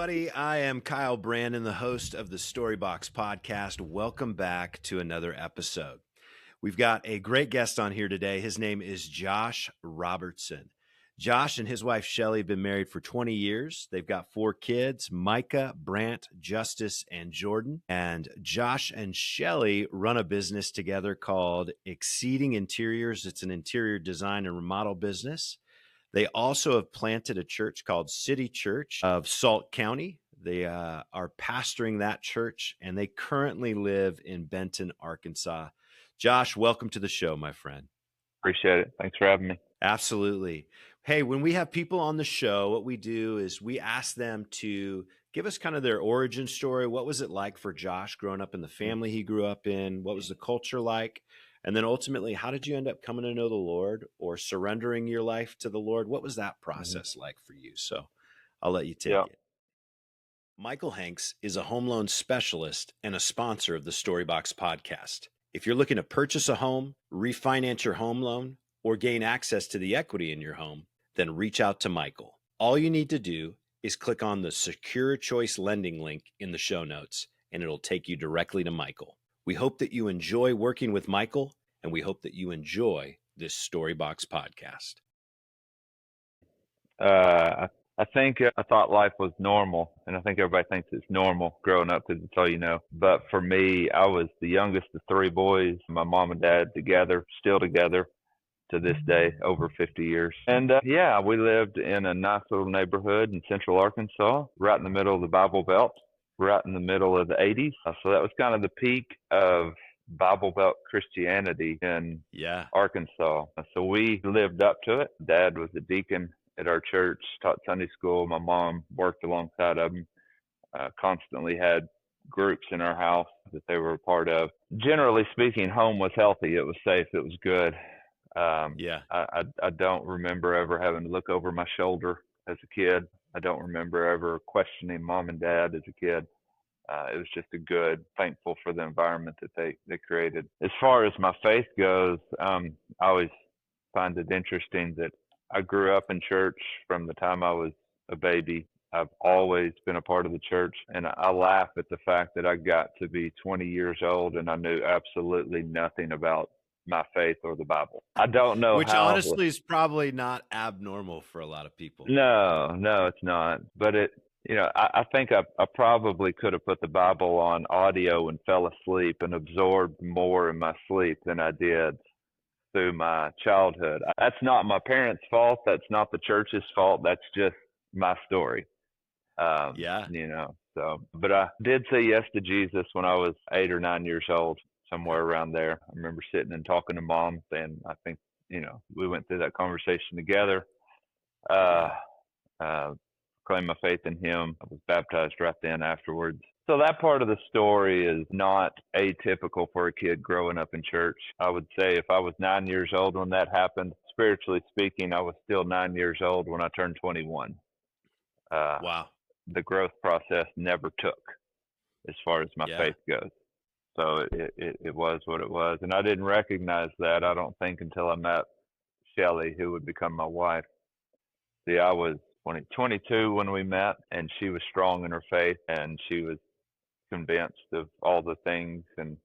everybody. I am Kyle Brandon, the host of the Storybox podcast. Welcome back to another episode. We've got a great guest on here today. His name is Josh Robertson. Josh and his wife, Shelly, have been married for 20 years. They've got 4 kids, Micah, Brant, Justice, and Jordan. And Josh and Shelly run a business together called Exceeding Interiors. It's an interior design and remodel business. They also have planted a church called City Church of Salt County. They are pastoring that church, and they currently live in Benton, Arkansas. Josh, welcome to the show, my friend. Appreciate it. Thanks for having me. Absolutely. Hey, when we have people on the show, what we do is we ask them to give us kind of their origin story. What was it like for Josh growing up in the family he grew up in? What was the culture like? And then ultimately, how did you end up coming to know the Lord or surrendering your life to the Lord? What was that process like for you? So I'll let you take it. Michael Hanks is a home loan specialist and a sponsor of the Storybox podcast. If you're looking to purchase a home, refinance your home loan, or gain access to the equity in your home, then reach out to Michael. All you need to do is click on the Secure Choice Lending link in the show notes, and it'll take you directly to Michael. We hope that you enjoy working with Michael, and we hope that you enjoy this Storybox podcast. I think I thought life was normal, and I think everybody thinks it's normal growing up because it's all you know. But for me, I was the youngest of 3 boys. My mom and dad together, still together to this day, over 50 years. And we lived in a nice little neighborhood in central Arkansas, right in the middle of the Bible Belt, right in the middle of the 80s. So that was kind of the peak of Bible Belt Christianity in Arkansas. So we lived up to it. Dad was a deacon at our church, taught Sunday school. My mom worked alongside of him, constantly had groups in our house that they were a part of. Generally speaking, home was healthy. It was safe. It was good. I don't remember ever having to look over my shoulder as a kid. I don't remember ever questioning mom and dad as a kid. It was just a good, thankful for the environment that they created. As far as my faith goes, I always find it interesting that I grew up in church from the time I was a baby. I've always been a part of the church, and I laugh at the fact that I got to be 20 years old and I knew absolutely nothing about my faith or the Bible. I don't know Which honestly is probably not abnormal for a lot of people. No, it's not. But I think I probably could have put the Bible on audio and fell asleep and absorbed more in my sleep than I did through my childhood. That's not my parents' fault. That's not the church's fault. That's just my story. But I did say yes to Jesus when I was 8 or 9 years old, somewhere around there. I remember sitting and talking to mom, and I think, we went through that conversation together. Claimed my faith in him. I was baptized right then afterwards. So that part of the story is not atypical for a kid growing up in church. I would say if I was 9 years old when that happened, spiritually speaking, I was still 9 years old when I turned 21. Wow. The growth process never took as far as my faith goes. So it was what it was. And I didn't recognize that, I don't think, until I met Shelly, who would become my wife. See, I was 22 when we met, and she was strong in her faith, and she was convinced of all the things, and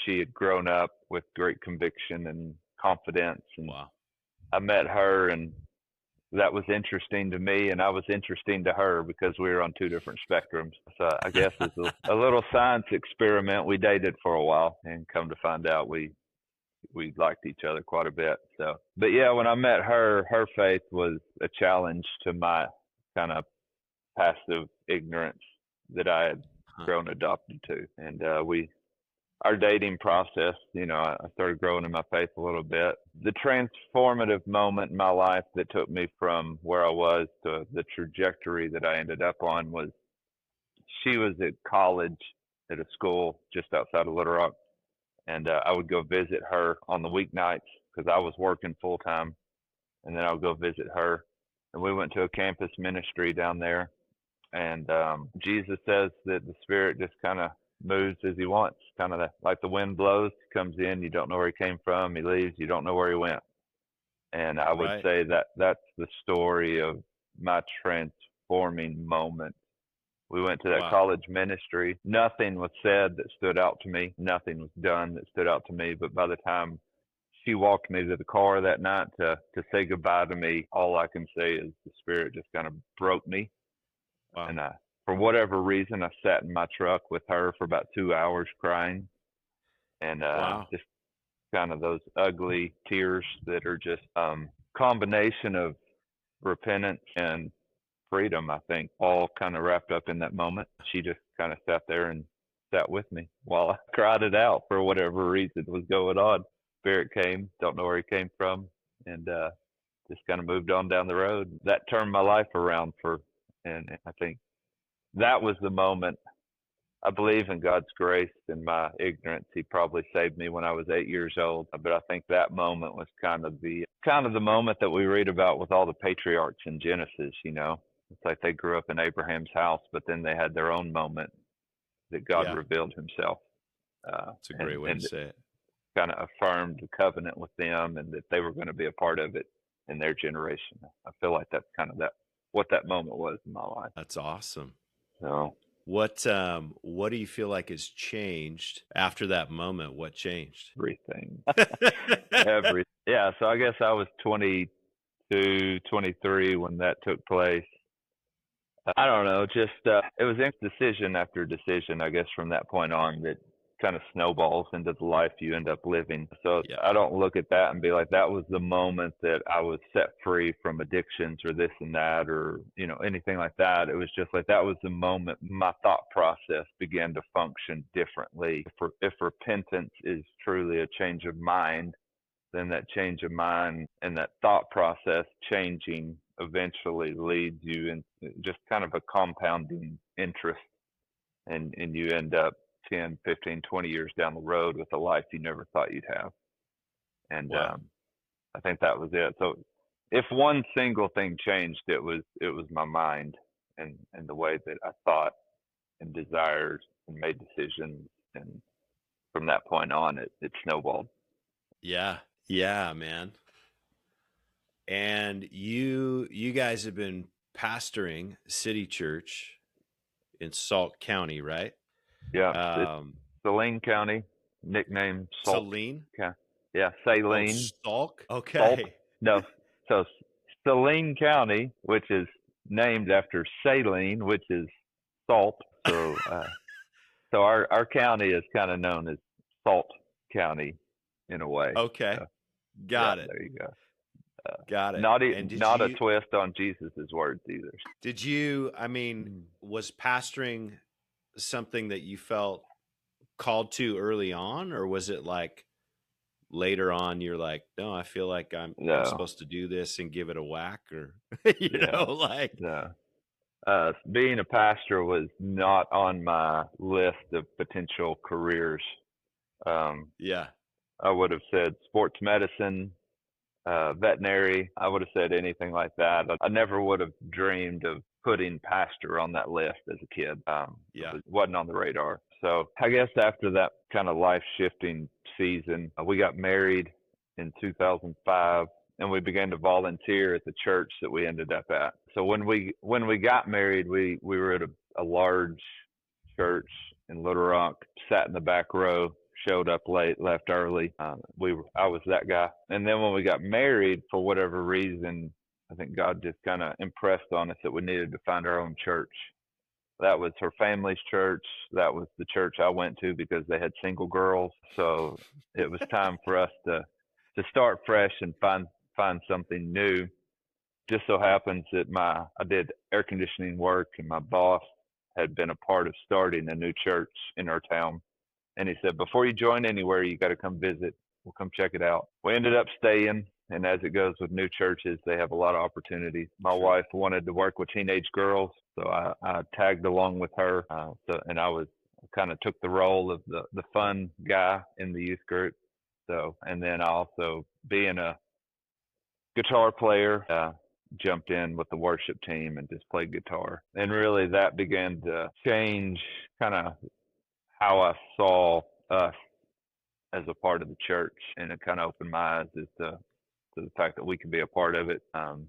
she had grown up with great conviction and confidence. And I met her, and that was interesting to me, and I was interesting to her because we were on 2 different spectrums. So I guess it's a little science experiment. We dated for a while, and come to find out we liked each other quite a bit. So, but yeah, when I met her, her faith was a challenge to my kind of passive ignorance that I had grown adopted to. And our dating process, I started growing in my faith a little bit. The transformative moment in my life that took me from where I was to the trajectory that I ended up on was, she was at college at a school just outside of Little Rock. And I would go visit her on the weeknights because I was working full time. And then I would go visit her. And we went to a campus ministry down there. And Jesus says that the Spirit just kind of moves as he wants, kind of like the wind blows, comes in, you don't know where he came from, he leaves, you don't know where he went. And I would say that that's the story of my transforming moment We went to that Wow. college ministry. Nothing was said that stood out to me. Nothing was done that stood out to me. But by the time she walked me to the car that night to say goodbye to me, all I can say is the Spirit just kind of broke me. Wow. And for whatever reason, I sat in my truck with her for about 2 hours crying. And Wow. just kind of those ugly tears that are just combination of repentance and freedom, I think, all kind of wrapped up in that moment. She just kind of sat there and sat with me while I cried it out for whatever reason was going on. Spirit came, don't know where he came from, and just kind of moved on down the road. That turned my life around and I think that was the moment. I believe in God's grace. In my ignorance, He probably saved me when I was 8 years old. But I think that moment was kind of the moment that we read about with all the patriarchs in Genesis. You know, it's like they grew up in Abraham's house, but then they had their own moment that God Yeah. revealed Himself, It's a great way to and say it. kind of affirmed the covenant with them, and that they were going to be a part of it in their generation. I feel like that's kind of what that moment was in my life. That's awesome. So What do you feel like has changed after that moment? What changed? everything, yeah. So I guess I was 22, 23 when that took place. I don't know, just it was decision after decision, I guess, from that point on that kind of snowballs into the life you end up living. So Yeah. I don't look at that and be like, that was the moment that I was set free from addictions or this and that or, anything like that. It was just like that was the moment my thought process began to function differently. If repentance is truly a change of mind, then that change of mind and that thought process changing eventually leads you in just kind of a compounding interest, and you end up 10, 15, 20 years down the road with a life you never thought you'd have. And Wow. I think that was it. So if one single thing changed, it was my mind and the way that I thought and desired and made decisions. And from that point on, it snowballed. Yeah. Yeah, man. And you guys have been pastoring City Church in Salt County, right? Yeah, it's Saline County, nicknamed Salt. Saline? Yeah, Oh, Saline. Stalk? Salt. Okay. No, so Saline County, which is named after saline, which is salt. So, so our county is kind of known as Salt County, in a way. Okay. Yeah, Got it. there you go. Got it. Not And not a twist on Jesus's words either. was pastoring something that you felt called to early on, or was it like later on you're like, no, I feel like I'm supposed to do this and give it a whack, or being a pastor was not on my list of potential careers. Yeah. I would have said sports medicine, veterinary. I would have said anything like that. I never would have dreamed of putting pastor on that list as a kid. It wasn't on the radar. So I guess after that kind of life shifting season, we got married in 2005, and we began to volunteer at the church that we ended up at. So when we got married, we were at a large church in Little Rock, sat in the back row, showed up late, left early. I was that guy. And then when we got married, for whatever reason, I think God just kind of impressed on us that we needed to find our own church. That was her family's church. That was the church I went to because they had single girls. So it was time for us to start fresh and find something new. Just so happens that I did air conditioning work, and my boss had been a part of starting a new church in our town. And he said, before you join anywhere, you got to come visit. We'll come check it out. We ended up staying. And as it goes with new churches, they have a lot of opportunities. My wife wanted to work with teenage girls, so I tagged along with her. And I kind of took the role of the fun guy in the youth group. So, and then I also, being a guitar player, jumped in with the worship team and just played guitar. And really that began to change kind of how I saw us as a part of the church, and it kind of opened my eyes as to the fact that we could be a part of it. And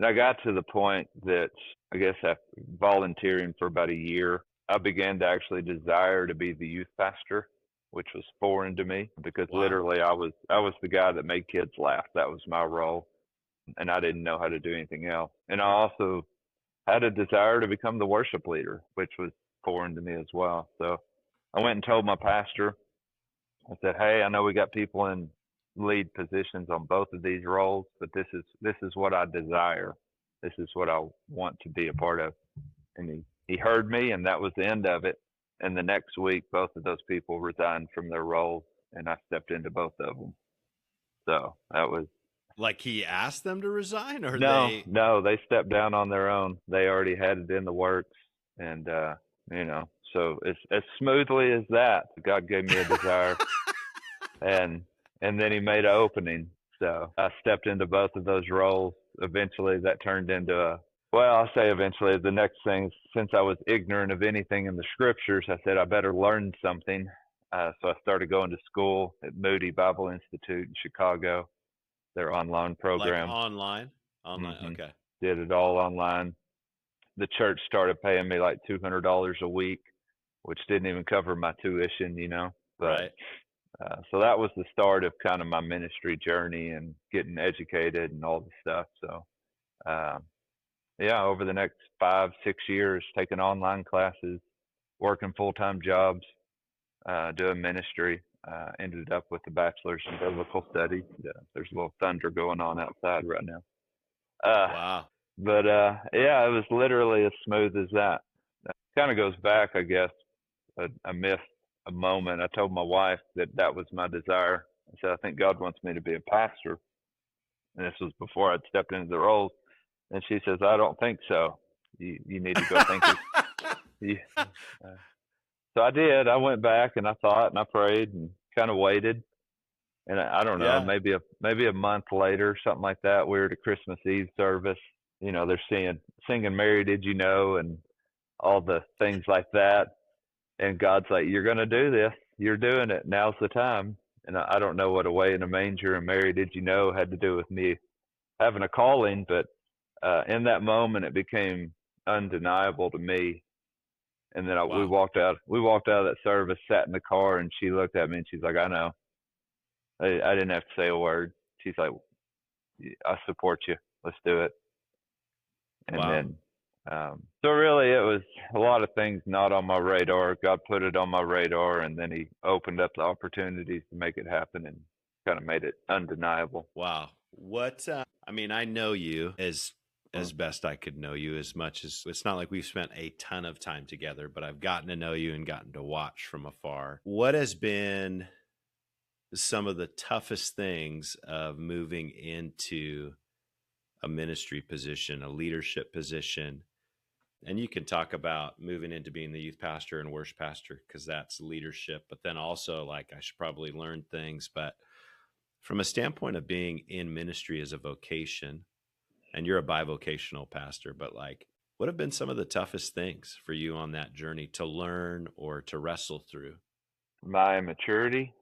I got to the point that I guess after volunteering for about a year, I began to actually desire to be the youth pastor, which was foreign to me because Wow. literally I was the guy that made kids laugh. That was my role, and I didn't know how to do anything else. And I also had a desire to become the worship leader, which was foreign to me as well. So I went and told my pastor. I said, "Hey, I know we got people in lead positions on both of these roles, but this is what I desire. This is what I want to be a part of." And he heard me, and that was the end of it. And the next week, both of those people resigned from their roles, and I stepped into both of them. So that was Like he asked them to resign, or no, they? no, they stepped down on their own. They already had it in the works, and so as smoothly as that, God gave me a desire, and then He made an opening. So I stepped into both of those roles. Eventually, that turned into well, I'll say eventually. The next thing, since I was ignorant of anything in the scriptures, I said I better learn something. So I started going to school at Moody Bible Institute in Chicago, their online Like program. online? Online. hmm Okay. Did it all online. The church started paying me like $200 a week, which didn't even cover my tuition. But Right. so that was the start of kind of my ministry journey and getting educated and all the stuff. So uh, yeah, over the next 5, 6 years, taking online classes, working full-time jobs, doing ministry. Ended up with a bachelor's in biblical studies. There's a little thunder going on outside right now. Uh, Wow. but yeah, it was literally as smooth as that. Kind of goes back, I guess. I missed a moment. I told my wife that was my desire. I said, I think God wants me to be a pastor. And this was before I'd stepped into the roles. And she says, I don't think so. You need to go think it. You, uh, so I did. I went back and I thought and I prayed and kind of waited. And I don't know, Yeah. maybe a month later, something like that. We were at a Christmas Eve service. They're singing "Mary, Did You Know" and all the things like that. And God's like, "You're gonna do this. You're doing it. Now's the time." And I don't know what "Away in a Manger" and "Mary, Did You Know" had to do with me having a calling, but in that moment, it became undeniable to me. And then we Wow. walked out. We walked out of that service, sat in the car, and she looked at me and she's like, "I know." I didn't have to say a word. She's like, "I support you. Let's do it." And Wow. then, so really, it was a lot of things not on my radar. God put it on my radar, and then He opened up the opportunities to make it happen, and kind of made it undeniable. Wow. What? I mean, I know you as best I could know you. As much as it's not like we've spent a ton of time together, but I've gotten to know you and gotten to watch from afar. What has been some of the toughest things of moving into a ministry position, a leadership position? And you can talk about moving into being the youth pastor and worship pastor because that's leadership, but then also like I should probably learn things. But from a standpoint of being in ministry as a vocation, and you're a bivocational pastor, but like, what have been some of the toughest things for you on that journey to learn or to wrestle through? My immaturity,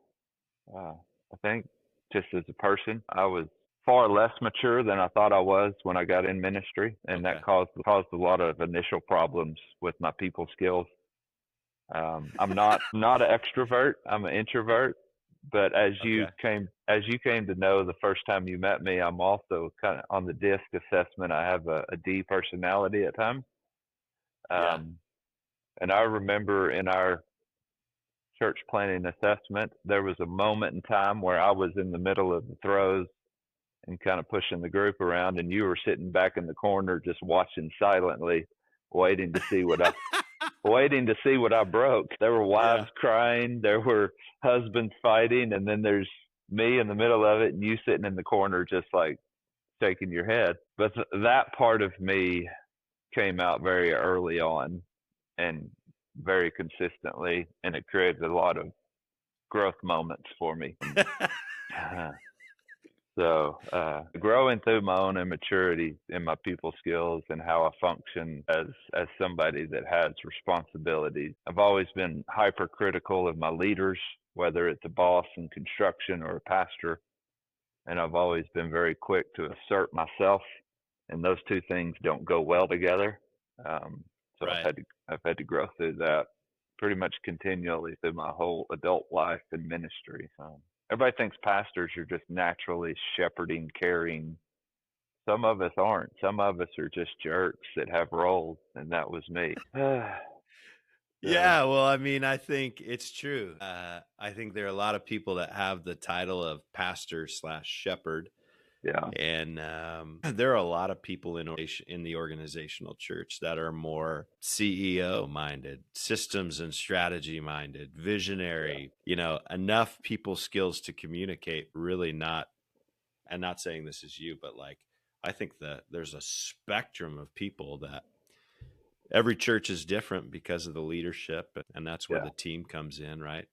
I think, just as a person, I was far less mature than I thought I was when I got in ministry, and that Okay. caused a lot of initial problems with my people skills. I'm not an extrovert. I'm an introvert. But Okay. as you came to know the first time you met me, I'm also kind of on the DISC assessment. I have a D personality at times. Yeah. Um, and I remember in our church planning assessment, there was a moment in time where I was in the middle of the throes and kind of pushing the group around, and you were sitting back in the corner just watching silently, waiting to see what I broke. There were wives Yeah. crying, there were husbands fighting, and then there's me in the middle of it, and you sitting in the corner just like shaking your head. But that part of me came out very early on and very consistently, and it created a lot of growth moments for me. So, growing through my own immaturity in my people skills and how I function as somebody that has responsibilities. I've always been hypercritical of my leaders, whether it's a boss in construction or a pastor, and I've always been very quick to assert myself, and those two things don't go well together. So Right. I've had to grow through that pretty much continually through my whole adult life and ministry. Everybody thinks pastors are just naturally shepherding, caring. Some of us aren't. Some of us are just jerks that have roles, and that was me. So Yeah, well, I mean, I think it's true. I think there are a lot of people that have the title of pastor slash shepherd, yeah, and there are a lot of people in the organizational church that are more CEO minded, systems and strategy minded, yeah, visionary. You know, enough people skills to communicate. Really not, and not saying this is you, but like I think that there's a spectrum of people that every church is different because of the leadership, and that's where yeah, the team comes in, right?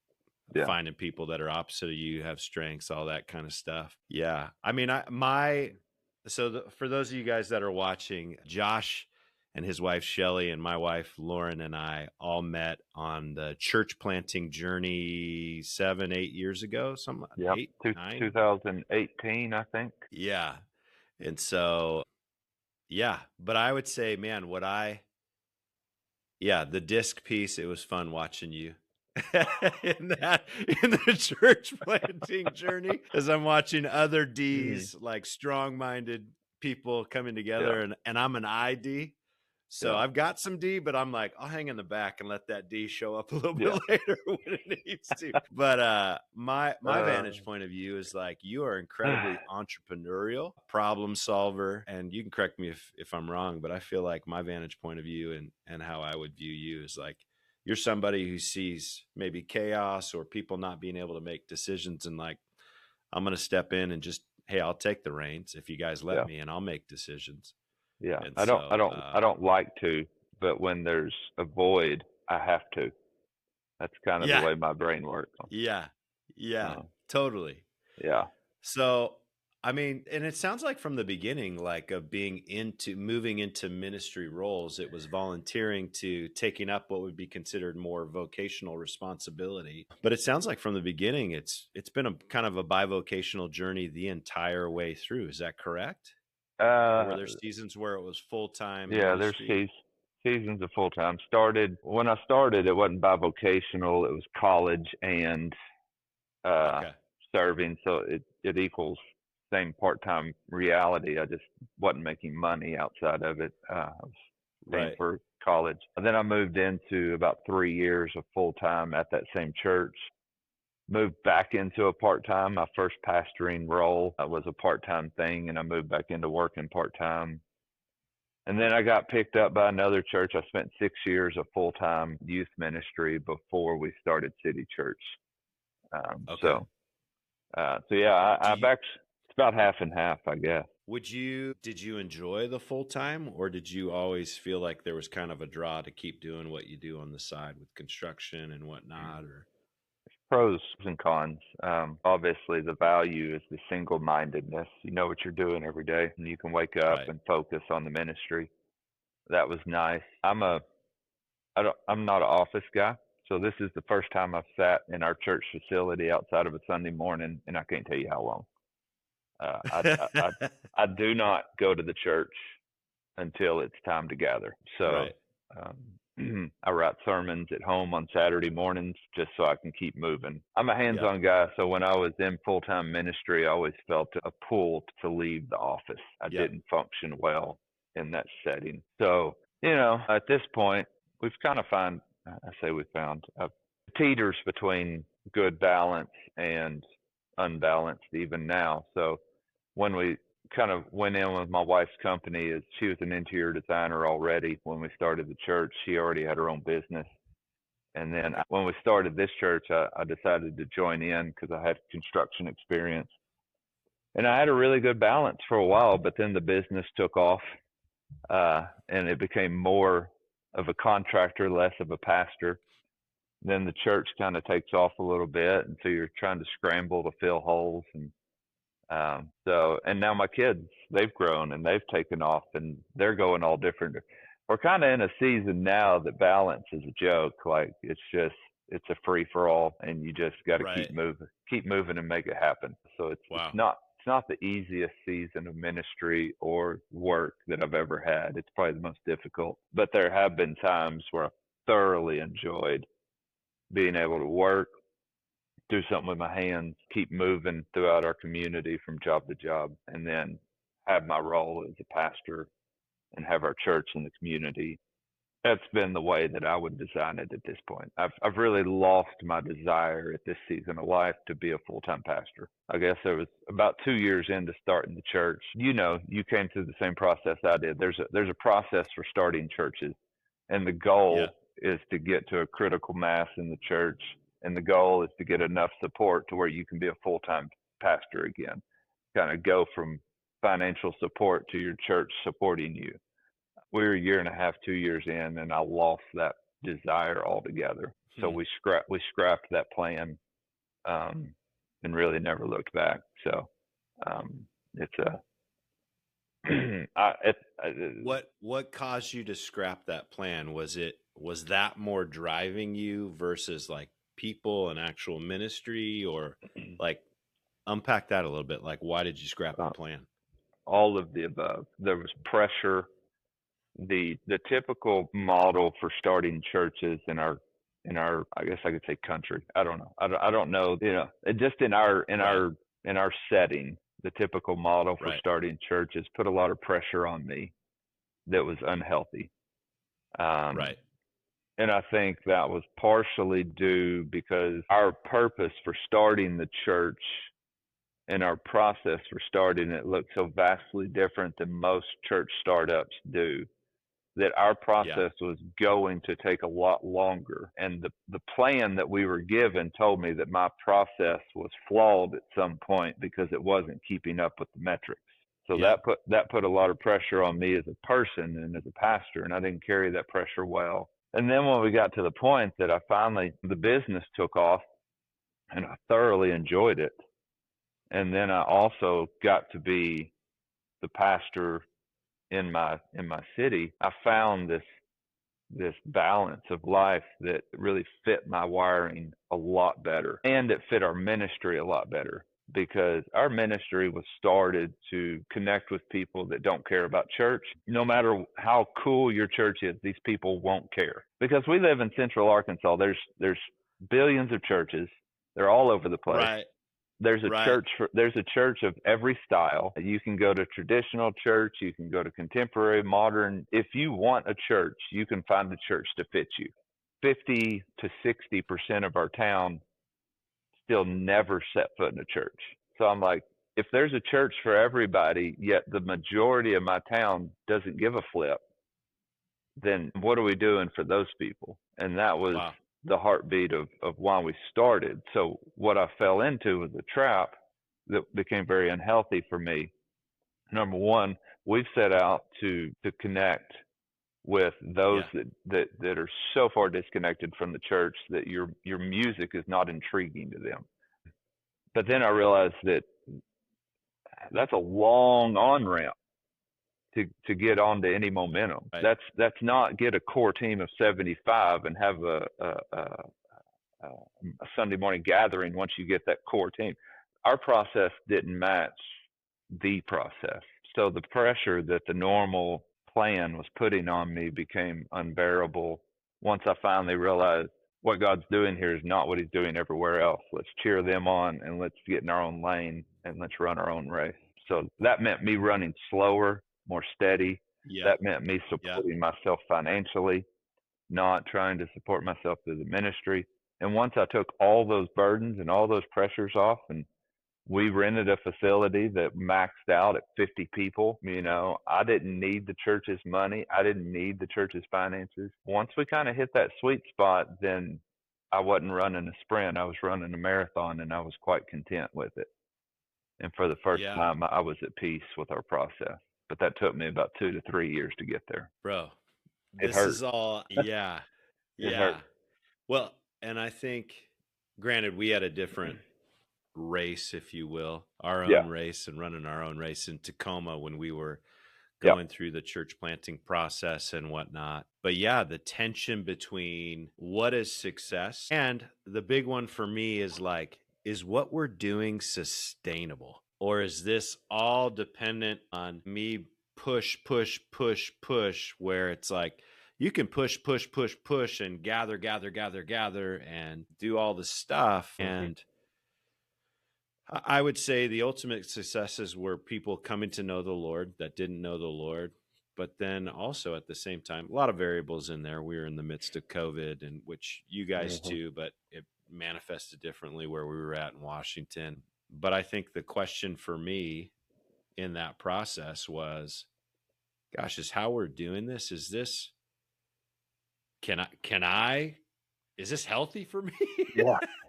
yeah, Finding people that are opposite of you, have strengths, all that kind of stuff. Yeah, I mean, for those of you guys that are watching, Josh and his wife Shelly and my wife Lauren and I all met on the church planting journey 7-8 years ago, some yep. eight nine. 2018, I think. Yeah, and so yeah, but I would say, man, yeah, the disc piece, it was fun watching you in that in the church planting journey as I'm watching other Mm, Ds, like strong-minded people coming yeah, together, and I'm an ID. So yeah, I've got some D, but I'm like, I'll hang in the back and let that D show up a little bit yeah. later when it needs to. But my Uh, vantage point of view is like you are incredibly entrepreneurial, problem solver, and you can correct me if I'm wrong, but I feel like my vantage point of view and how I would view you is like you're somebody who sees maybe chaos or people not being able to make decisions and like I'm going to step in and just, hey, I'll take the reins if you guys let yeah, me and I'll make decisions. yeah. And I so don't, I don't like to, but when there's a void, I have to. That's kind of the yeah. way my brain works. Yeah. Yeah. Uh, Totally. yeah, So, I mean, and it sounds like from the beginning, like of moving into ministry roles, it was volunteering to taking up what would be considered more vocational responsibility. But it sounds like from the beginning, it's been a kind of a bivocational journey the entire way through. Is that correct? Or were uh, there seasons where it was full-time yeah. ministry? Seasons of full time. Started when I started. It wasn't bivocational. It was college and uh, Okay. serving, so it equals same part time reality. I just wasn't making money outside of it. I was paying Right. for college. And then I moved into about 3 years of full time at that same church. Moved back into a part time. My first pastoring role was a part time thing, and I moved back into working part time. And then I got picked up by another church. I spent 6 years of full time youth ministry before we started City Church. Okay. So yeah, Do I've you actually it's about half and half, I guess. did you enjoy the full time or did you always feel like there was kind of a draw to keep doing what you do on the side with construction and whatnot or Pros and cons. Obviously, the value is the single-mindedness. You know what you're doing every day, and you can wake up right. and focus on the ministry. That was nice. I'm not an office guy, so this is the first time I've sat in our church facility outside of a Sunday morning, and I can't tell you how long. Uh, I, I I I do not go to the church until it's time to gather. So Right. I write sermons at home on Saturday mornings just so I can keep moving. I'm a hands Yep. on guy. So when I was in full time ministry, I always felt a pull to leave the office. I Yep. didn't function well in that setting. So, at this point, we've kind of I say we found teeters between good balance and unbalanced even now. So when we kind of went in with my wife's company, is she was an interior designer already when we started the church. She already had her own business. And then Okay. when we started this church, I decided to join in because I had construction experience. And I had a really good balance for a while, but then the business took off and it became more of a contractor, less of a pastor. Then the church kind of takes off a little bit. And so you're trying to scramble to fill holes. And now my kids, they've grown and they've taken off and they're going all different. We're kind of in a season now that balance is a joke. Like it's a free for all and you just got to Right. keep moving and make it happen. So it's Wow. not it's not the easiest season of ministry or work that I've ever had. It's probably the most difficult. But there have been times where I thoroughly enjoyed being able to work, do something with my hands, keep moving throughout our community from job to job, and then have my role as a pastor and have our church in the community. That's been the way that I would design it at this point. I've really lost my desire at this season of life to be a full-time pastor. I guess it was about 2 years into starting the church. You know, you came through the same process I did. There's a process for starting churches, and the goal Yeah. is to get to a critical mass in the church, and the goal is to get enough support to where you can be a full-time pastor again. Kind of go from financial support to your church supporting you. We were a year and a half, 2 years in, and I lost that desire altogether. So Hmm. we scrapped that plan, and really never looked back. So it's a What caused you to scrap that plan? Was that more driving you versus like people and actual ministry, or like unpack that a little bit? Like, why did you scrap the uh, plan? all of the above. There was pressure. The typical model for starting churches in our I guess I could say country. I don't know. I don't know. You know, just Right. in our setting, the typical model for Right. starting churches put a lot of pressure on me that was unhealthy. Um, Right. and I think that was partially due because our purpose for starting the church and our process for starting it looked so vastly different than most church startups do, that our Yeah. process was going to take a lot longer. And the plan that we were given told me that my process was flawed at some point because it wasn't keeping up with the metrics. So Yep. that put a lot of pressure on me as a person and as a pastor, and I didn't carry that pressure well. And then when we got to the point that the business took off and I thoroughly enjoyed it. And then I also got to be the pastor in my city. I found this balance of life that really fit my wiring a lot better, and it fit our ministry a lot better, because our ministry was started to connect with people that don't care about church. No matter how cool your church is, these people won't care, because we live in central Arkansas. There's billions of churches. They're all over the place. Right. There's a Right. church there's a church of every style. You can go to traditional church, you can go to contemporary, modern. If you want a church, you can find a church to fit you. 50 to 60% of our town still never set foot in a church. So I'm like, if there's a church for everybody, yet the majority of my town doesn't give a flip, then what are we doing for those people? And that was Wow. the heartbeat of why we started. So what I fell into was a trap that became very unhealthy for me. Number one, we've set out to connect with those Yeah. that are so far disconnected from the church that your music is not intriguing to them. But then I realized that that's a long on ramp to get onto any momentum. Right. That's not get a core team of 75 and have a Sunday morning gathering once you get that core team. Our process didn't match the process. So the pressure that the normal plan was putting on me became unbearable once I finally realized what God's doing here is not what he's doing everywhere else. Let's cheer them on and let's get in our own lane and let's run our own race. So that meant me running slower, more steady. Yep. That meant me Yep. supporting myself financially, not trying to support myself through the ministry. And once I took all those burdens and all those pressures off, and we rented a facility that maxed out at 50 people. You know, I didn't need the church's money. I didn't need the church's finances. Once we kind of hit that sweet spot, then I wasn't running a sprint. I was running a marathon, and I was quite content with it. And for the first Yeah. time, I was at peace with our process. But that took me about 2 to 3 years to get there. Bro, It this hurt. is all, yeah. It hurt. Yeah. Well, and I think, granted, we had a different race, if you will, our Yeah. own race and running our own race in Tacoma when we were Yep. going through the church planting process and whatnot. But yeah, the tension between what is success, and the big one for me is like, is what we're doing sustainable? Or is this all dependent on me push, push, push, push, where it's like you can push, push, push, push and gather, gather, gather, gather and do all the stuff. And I would say the ultimate successes were people coming to know the Lord that didn't know the Lord. But then also at the same time, a lot of variables in there. We were in the midst of COVID, and which you guys too, but it manifested differently where we were at in Washington. But I think the question for me in that process was, gosh, is how we're doing this? Is this, is this healthy for me?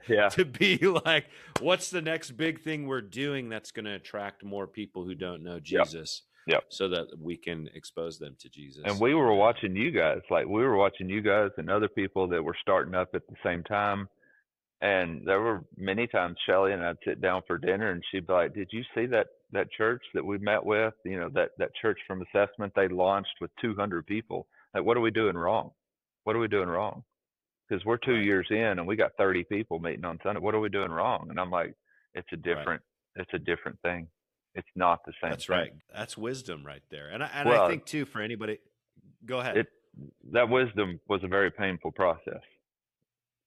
Yeah. To be like, what's the next big thing we're doing that's going to attract more people who don't know Jesus? Yep. So that we can expose them to Jesus. And we were watching you guys, and other people that were starting up at the same time. And there were many times Shelly and I'd sit down for dinner and she'd be like, "Did you see that church that we met with? You know, that church from Assessment, they launched with 200 people. Like, what are we doing wrong? What are we doing wrong? Because we're 2 years in and we got 30 people meeting on Sunday. What are we doing wrong?" And I'm like, it's a different thing. It's not the same That's thing. right. That's wisdom right there. And I think too, for anybody, go ahead. That wisdom was a very painful process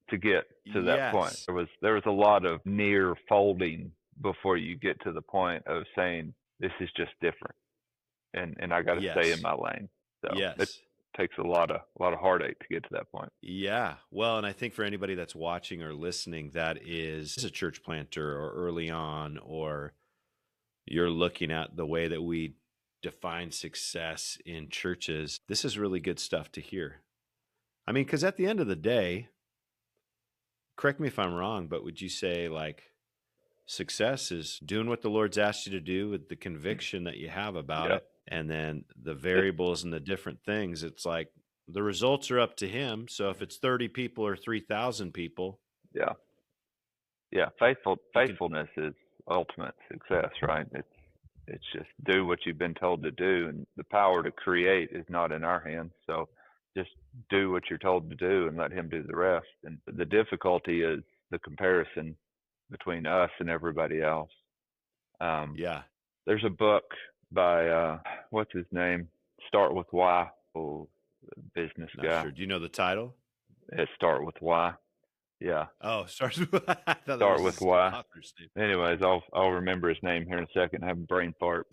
to get to that point. There was a lot of near folding before you get to the point of saying, this is just different. And I got to stay in my lane. So it takes a lot of heartache to get to that point. Yeah. Well, and I think for anybody that's watching or listening, that is a church planter or early on, or you're looking at the way that we define success in churches, this is really good stuff to hear. I mean, because at the end of the day, correct me if I'm wrong, but would you say like success is doing what the Lord's asked you to do with the conviction that you have about it? And then the variables and the different things, it's like the results are up to him. So if it's 30 people or 3,000 people. Yeah. Faithfulness is ultimate success, right? It's just do what you've been told to do, and the power to create is not in our hands. So just do what you're told to do and let him do the rest. And the difficulty is the comparison between us and everybody else. There's a book by what's his name? Start with Why. Business Not guy. Sure. Do you know the title? It Start with Why. Yeah. Oh, Start with Why. Anyways, I'll remember his name here in a second. I have a brain fart.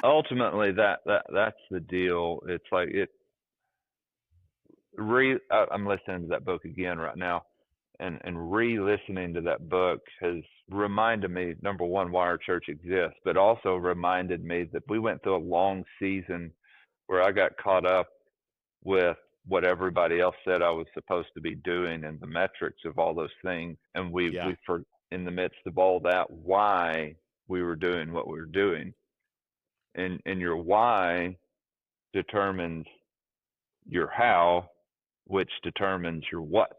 Ultimately, that's the deal. It's like I'm listening to that book again right now, and re-listening to that book has reminded me, number one, why our church exists, but also reminded me that we went through a long season where I got caught up with what everybody else said I was supposed to be doing and the metrics of all those things. And we in the midst of all that, why we were doing what we were doing. And your why determines your how, which determines your what.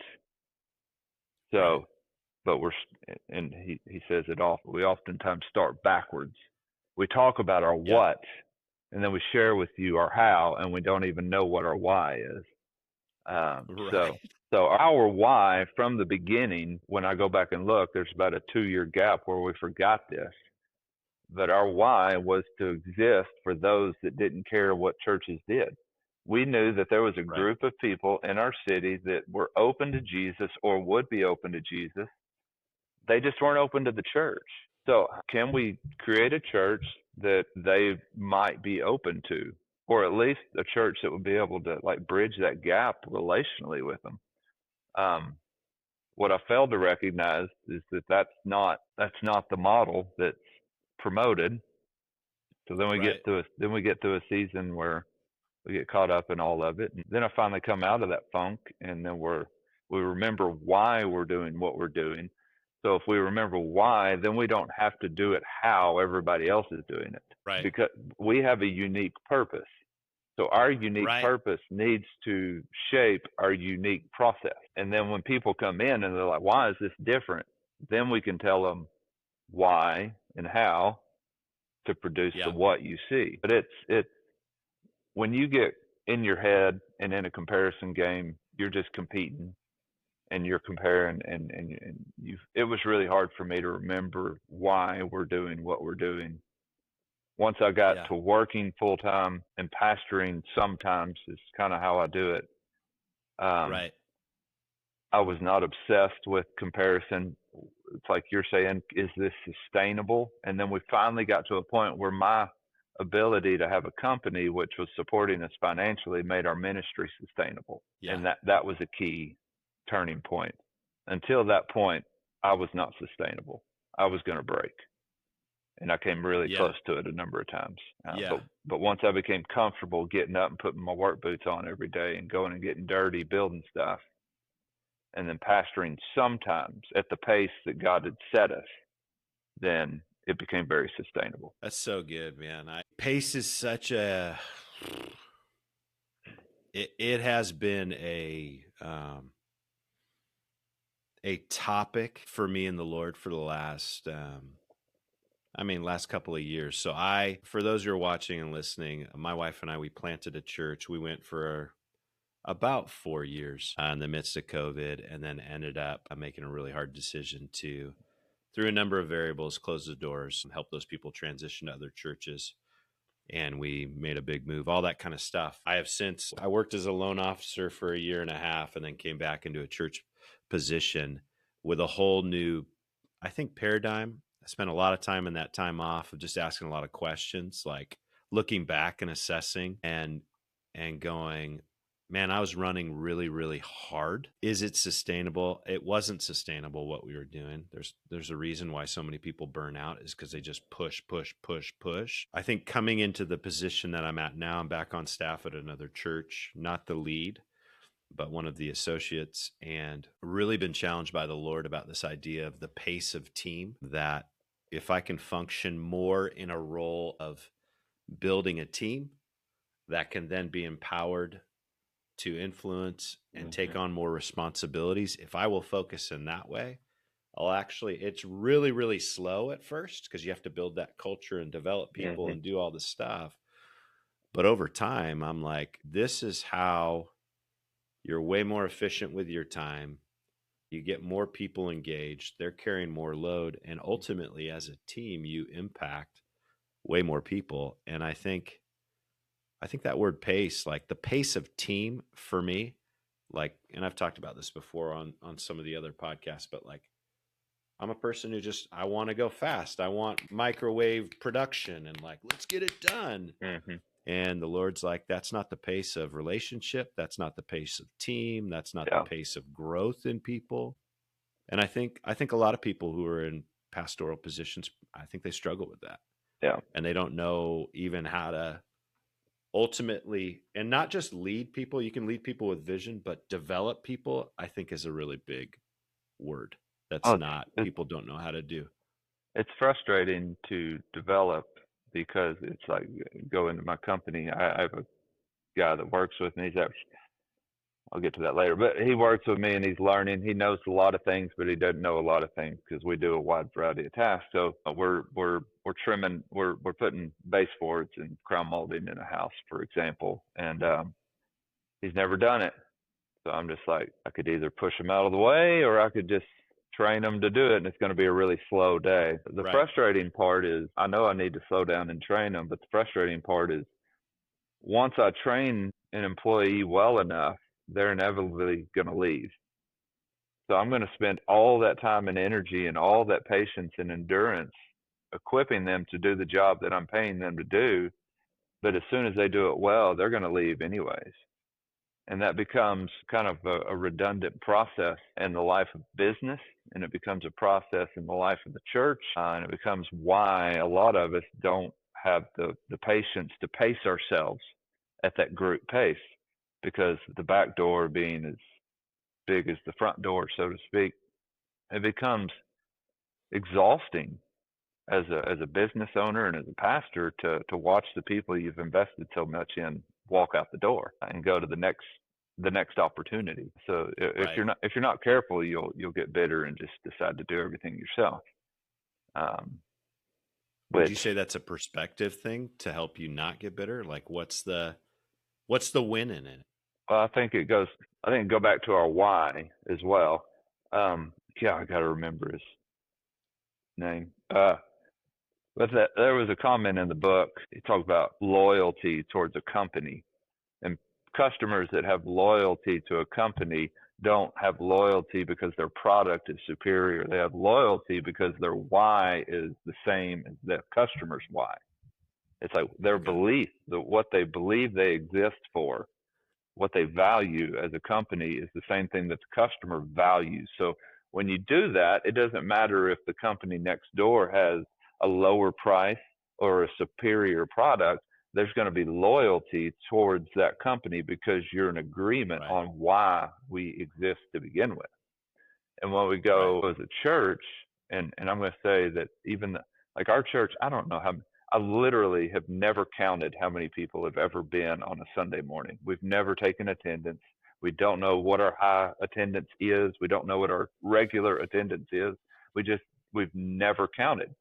So, but and he says it often, we oftentimes start backwards. We talk about our what, and then we share with you our how, and we don't even know what our why is. So our why from the beginning, when I go back and look, there's about a 2-year gap where we forgot this. But our why was to exist for those that didn't care what churches did. We knew that there was a group of people in our city that were open to Jesus or would be open to Jesus. They just weren't open to the church. So can we create a church that they might be open to, or at least a church that would be able to like bridge that gap relationally with them? What I failed to recognize is that that's not the model that's promoted. So then we get to a season where we get caught up in all of it, and then I finally come out of that funk, and then we remember why we're doing what we're doing. So if we remember why, then we don't have to do it how everybody else is doing it, because we have a unique purpose. So our unique purpose needs to shape our unique process. And then when people come in and they're like, why is this different? Then we can tell them why and how to produce the what you see. But it's when you get in your head and in a comparison game, you're just competing and you're comparing, and it was really hard for me to remember why we're doing what we're doing. Once I got Yeah. to working full time and pastoring sometimes is kind of how I do it. Um, Right. I was not obsessed with comparison. It's like you're saying, is this sustainable? And then we finally got to a point where my ability to have a company which was supporting us financially made our ministry sustainable. Yeah. And that was a key turning point. Until that point, I was not sustainable. I was going to break. And I came really Yeah. close to it a number of times. Yeah. But once I became comfortable getting up and putting my work boots on every day and going and getting dirty, building stuff, and then pastoring sometimes at the pace that God had set us, then it became very sustainable. That's so good, man. Pace is such a it has been a topic for me and the Lord for the last last couple of years. So for those who are watching and listening, my wife and I, we planted a church. We went for about 4 years in the midst of COVID, and then ended up making a really hard decision to, through a number of variables, close the doors and help those people transition to other churches. And we made a big move, all that kind of stuff. I worked as a loan officer for a year and a half, and then came back into a church position with a whole new, I think, paradigm. I spent a lot of time in that time off of just asking a lot of questions, like looking back and assessing and going, man, I was running really, really hard. Is it sustainable? It wasn't sustainable what we were doing. There's a reason why so many people burn out, is because they just push. I think coming into the position that I'm at now, I'm back on staff at another church, not the lead, but one of the associates, and really been challenged by the Lord about this idea of the pace of team, that if I can function more in a role of building a team that can then be empowered to influence and take on more responsibilities, if I will focus in that way, it's really, really slow at first because you have to build that culture and develop people and do all this stuff. But over time, I'm like, this is how you're way more efficient with your time. You get more people engaged. They're carrying more load. And ultimately, as a team, you impact way more people. And I think that word pace, like the pace of team for me, like, and I've talked about this before on some of the other podcasts, but like, I'm a person who I want to go fast. I want microwave production and like, let's get it done. And the Lord's like, that's not the pace of relationship. That's not the pace of team. That's not the pace of growth in people. And I think a lot of people who are in pastoral positions, I think they struggle with that. Yeah. And they don't know even how to ultimately, and not just lead people. You can lead people with vision, but develop people, I think, is a really big word. People don't know how to do. It's frustrating to develop, because it's like, go into my company. I have a guy that works with me. I'll get to that later, but he works with me and he's learning. He knows a lot of things, but he doesn't know a lot of things because we do a wide variety of tasks. So we're trimming, we're putting baseboards and crown molding in a house, for example, and he's never done it. So I'm just like, I could either push him out of the way or I could just train him to do it, and it's going to be a really slow day. The frustrating part is, I know I need to slow down and train him, but the frustrating part is, once I train an employee well enough, they're inevitably going to leave. So I'm going to spend all that time and energy and all that patience and endurance equipping them to do the job that I'm paying them to do. But as soon as they do it well, they're going to leave anyways. And that becomes kind of a redundant process in the life of business, and it becomes a process in the life of the church, and it becomes why a lot of us don't have the patience to pace ourselves at that group pace, because the back door being as big as the front door, so to speak, it becomes exhausting as a business owner and as a pastor to watch the people you've invested so much in walk out the door and go to the next opportunity. So if you're not careful, you'll get bitter and just decide to do everything yourself. Would you say that's a perspective thing to help you not get bitter? Like, what's the win in it? Well, I think go back to our why as well. yeah, I got to remember his name. But there was a comment in the book. He talked about loyalty towards a company, and customers that have loyalty to a company don't have loyalty because their product is superior. They have loyalty because their why is the same as the customer's why. It's like their Okay. belief, what they believe they exist for, what they value as a company is the same thing that the customer values. So when you do that, it doesn't matter if the company next door has a lower price or a superior product. There's going to be loyalty towards that company because you're in agreement Right. on why we exist to begin with. And when we Right. go as a church, and I'm going to say that even like our church, I don't know how, I literally have never counted how many people have ever been on a Sunday morning. We've never taken attendance. We don't know what our high attendance is. We don't know what our regular attendance is. We've never counted.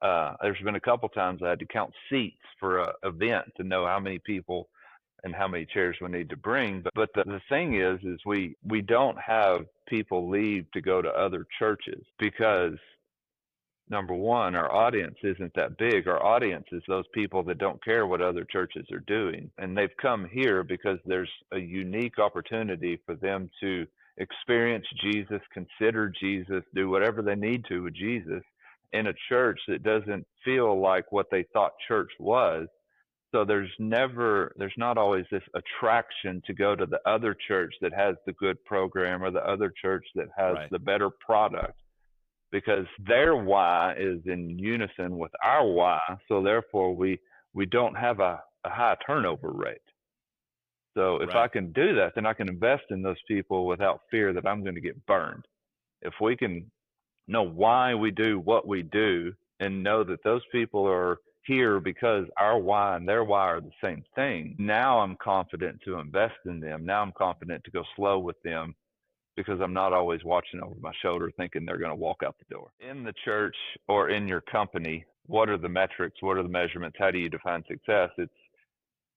There's been a couple times I had to count seats for an event to know how many people and how many chairs we need to bring. But the thing is we don't have people leave to go to other churches because number one, our audience isn't that big. Our audience is those people that don't care what other churches are doing. And they've come here because there's a unique opportunity for them to experience Jesus, consider Jesus, do whatever they need to with Jesus in a church that doesn't feel like what they thought church was. So there's not always this attraction to go to the other church that has the good program or the other church that has Right. the better product because their why is in unison with our why. So therefore we don't have a high turnover rate. So if I Right. can do that, then I can invest in those people without fear that I'm going to get burned. If we can know why we do what we do and know that those people are here because our why and their why are the same thing, now I'm confident to invest in them. Now I'm confident to go slow with them because I'm not always watching over my shoulder thinking they're going to walk out the door. In the church or in your company, what are the metrics? What are the measurements? How do you define success? It's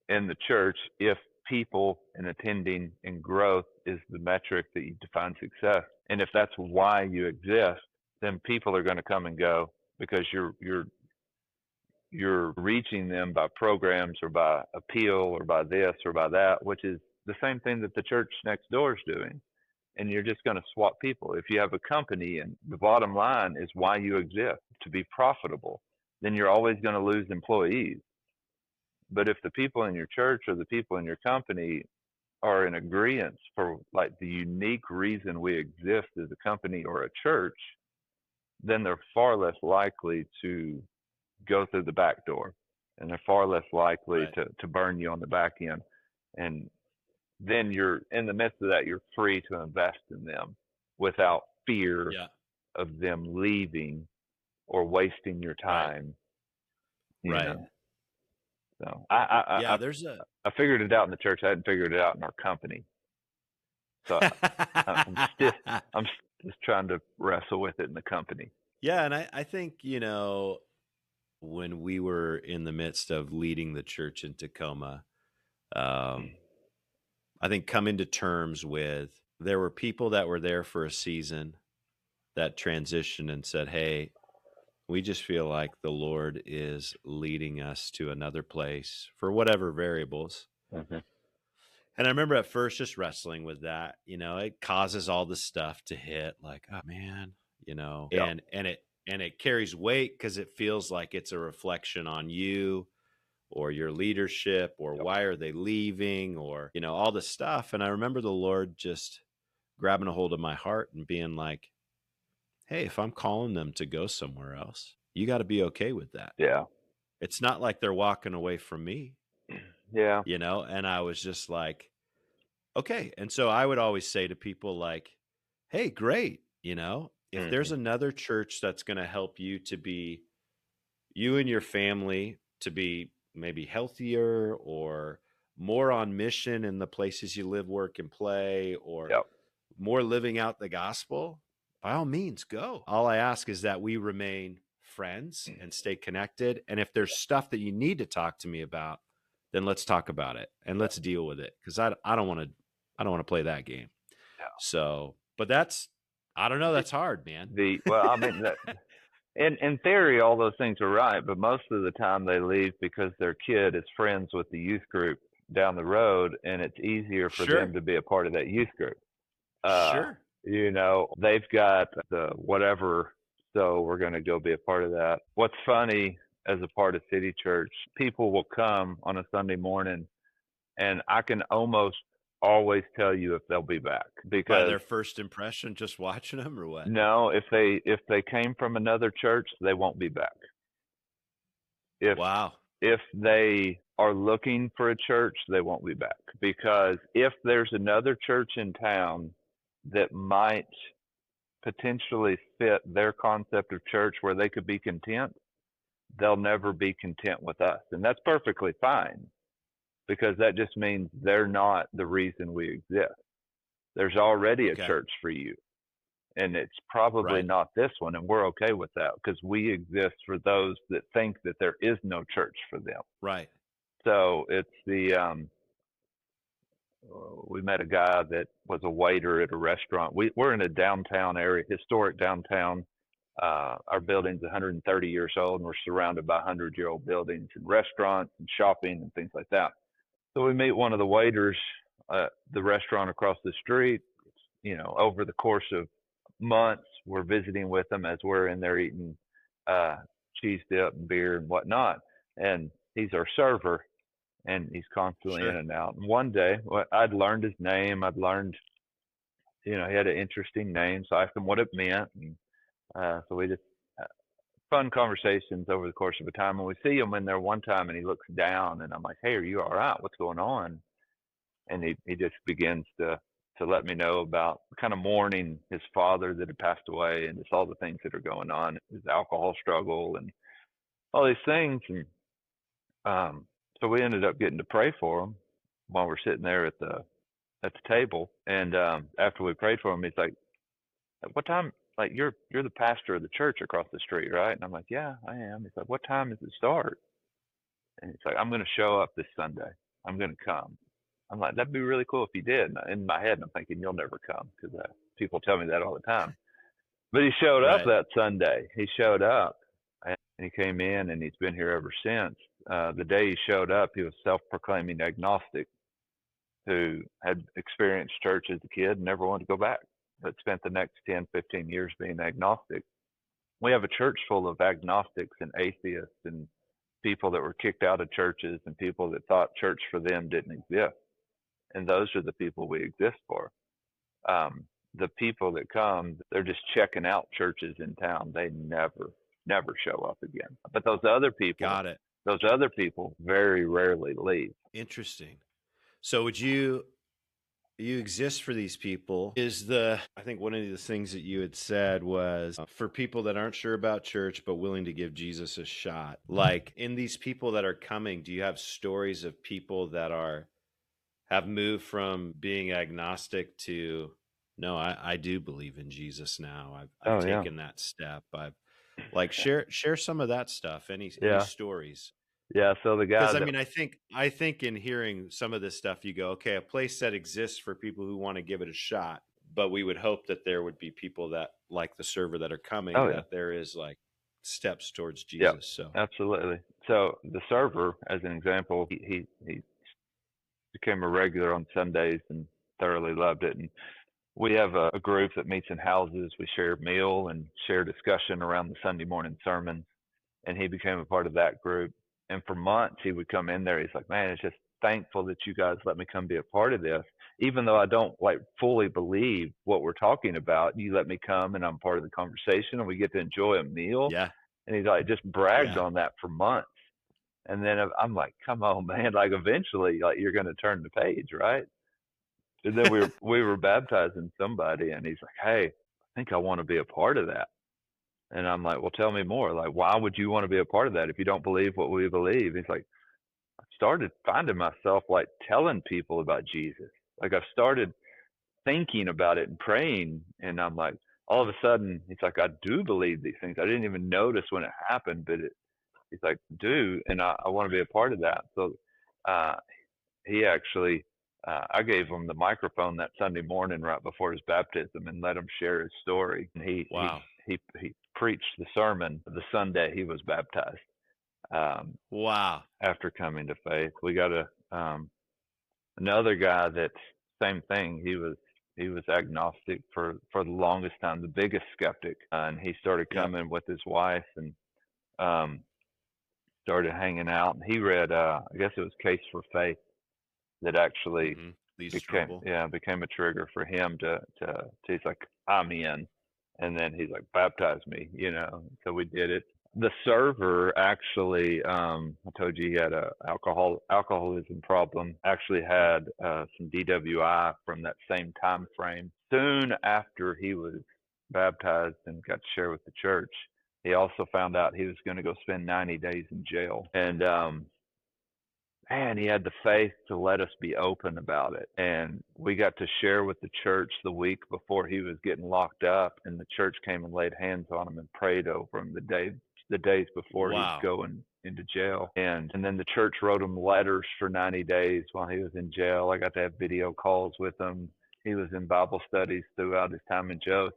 in the church. If people and attending and growth is the metric that you define success, and if that's why you exist, then people are going to come and go because you're reaching them by programs or by appeal or by this or by that, which is the same thing that the church next door is doing. And you're just going to swap people. If you have a company and the bottom line is why you exist, to be profitable, then you're always going to lose employees. But if the people in your church or the people in your company are in agreement for like the unique reason we exist as a company or a church, then they're far less likely to go through the back door and they're far less likely Right. to burn you on the back end. And then you're in the midst of that, you're free to invest in them without fear Yeah. of them leaving or wasting your Right. time, you Right. know. So I Yeah. There's a, I figured it out in the church. I hadn't figured it out in our company. So I'm still I'm just trying to wrestle with it in the company. yeah. And I think, when we were in the midst of leading the church in Tacoma, um, I think coming to terms with there were people that were there for a season that transitioned and said, hey, we just feel like the Lord is leading us to another place for whatever variables. Mm-hmm. And I remember at first just wrestling with that, it causes all the stuff to hit like, oh man, Yeah. and it carries weight because it feels like it's a reflection on you or your leadership or Yep. why are they leaving or, all the stuff. And I remember the Lord just grabbing a hold of my heart and being like, hey, if I'm calling them to go somewhere else, you got to be okay with that. Yeah. It's not like they're walking away from me, Yeah. and I was just like, okay. And so I would always say to people like, hey, great. If Mm-hmm. there's another church that's going to help you to be you and your family to be maybe healthier or more on mission in the places you live, work, and play, or Yep. more living out the gospel, by all means, go. All I ask is that we remain friends and stay connected. And if there's stuff that you need to talk to me about, then let's talk about it and let's deal with it. Cause I don't want to play that game. Yeah. So, but that's I don't know. That's hard, man. Well, I mean, in theory, all those things are right, but most of the time they leave because their kid is friends with the youth group down the road, and it's easier for them Sure. to be a part of that youth group. Uh, Sure. they've got the whatever, so we're going to go be a part of that. What's funny as a part of City Church, people will come on a Sunday morning, and I can almost always tell you if they'll be back By because their first impression, just watching them or what? no, if they came from another church, they won't be back. If Wow. if they are looking for a church, they won't be back because if there's another church in town that might potentially fit their concept of church where they could be content, they'll never be content with us. And that's perfectly fine because that just means they're not the reason we exist. There's already a Okay. church for you, and it's probably Right. not this one. And we're okay with that because we exist for those that think that there is no church for them. Right. So it's we met a guy that was a waiter at a restaurant. We're in a downtown area, historic downtown. Our building's 130 years old, and we're surrounded by 100-year-old buildings and restaurants and shopping and things like that. So we meet one of the waiters at the restaurant across the street. Over the course of months, we're visiting with them as we're in there eating uh, cheese dip and beer and whatnot. And he's our server, and he's constantly in Sure. and out. And one day, I'd learned his name. I'd learned, he had an interesting name, so I asked him what it meant. And so we just fun conversations over the course of a time. And we see him in there one time, and he looks down, and I'm like, "Hey, are you all right? What's going on?" And he just begins to let me know about kind of mourning his father that had passed away, and just all the things that are going on, his alcohol struggle, and all these things. And so we ended up getting to pray for him while we're sitting there at the table. And after we prayed for him, he's like, "What time? Like you're the pastor of the church across the street, right?" And I'm like, "Yeah, I am." He's like, "What time does it start?" And he's like, "I'm going to show up this Sunday. I'm going to come." I'm like, "That'd be really cool if you did." And in my head, I'm thinking, "You'll never come," because people tell me that all the time. But he showed up Right. that Sunday. He showed up, and he came in, and he's been here ever since. The day he showed up, he was self-proclaiming agnostic, who had experienced church as a kid and never wanted to go back, but spent the next 10, 15 years being agnostic. We have a church full of agnostics and atheists and people that were kicked out of churches and people that thought church for them didn't exist. And those are the people we exist for. The people that come, they're just checking out churches in town. They never show up again. But Got it. those other people very rarely leave. Interesting. So would you exist for these people I think one of the things that you had said was for people that aren't sure about church but willing to give Jesus a shot. Like in these people that are coming, do you have stories of people that have moved from being agnostic to no, I do believe in Jesus now. I've Oh yeah, taken that step. I've like share some of that stuff. Any yeah, stories? yeah. So the guy Because I that mean, I think in hearing some of this stuff, you go, okay, a place that exists for people who want to give it a shot, but we would hope that there would be people that like the server that are coming, oh yeah, that there is like steps towards yeah, Jesus. So absolutely. So the server, as an example, he became a regular on Sundays and thoroughly loved it. And we have a group that meets in houses. We share meal and share discussion around the Sunday morning sermons. And he became a part of that group. And for months, he would come in there. He's like, "Man, it's just thankful that you guys let me come be a part of this. Even though I don't like fully believe what we're talking about, you let me come and I'm part of the conversation and we get to enjoy a meal." yeah, And he's like, just bragged yeah, on that for months. And then I'm like, "Come on, man. Like eventually, like you're going to turn the page, right?" And then we were baptizing somebody, and he's like, "Hey, I think I want to be a part of that." And I'm like, "Well, tell me more. Like, why would you want to be a part of that if you don't believe what we believe?" He's like, "I started finding myself like telling people about Jesus. Like I've started thinking about it and praying, and I'm like, all of a sudden, he's like, I do believe these things. I didn't even notice when it happened, but he's like, do, and I want to be a part of that." So uh, he actually I gave him the microphone that Sunday morning right before his baptism and let him share his story. And Wow. he preached the sermon the Sunday he was baptized. Wow. After coming to faith, we got another guy that same thing. He was agnostic for the longest time, the biggest skeptic, and he started Yep. coming with his wife and um, started hanging out. And he read, I guess it was Case for Faith, that actually Mm-hmm. Lee Strobel. became a trigger for him to he's like, I'm in, and then he's like, baptize me, you know. So we did it. The server actually, I told you he had a alcoholism problem. Actually had some DWI from that same time frame. Soon after he was baptized and got to share with the church, he also found out he was going to go spend 90 days in jail. And man, he had the faith to let us be open about it. And we got to share with the church the week before he was getting locked up, and the church came and laid hands on him and prayed over him the days before he was Wow. going into jail. And then the church wrote him letters for 90 days while he was in jail. I got to have video calls with him. He was in Bible studies throughout his time in jail.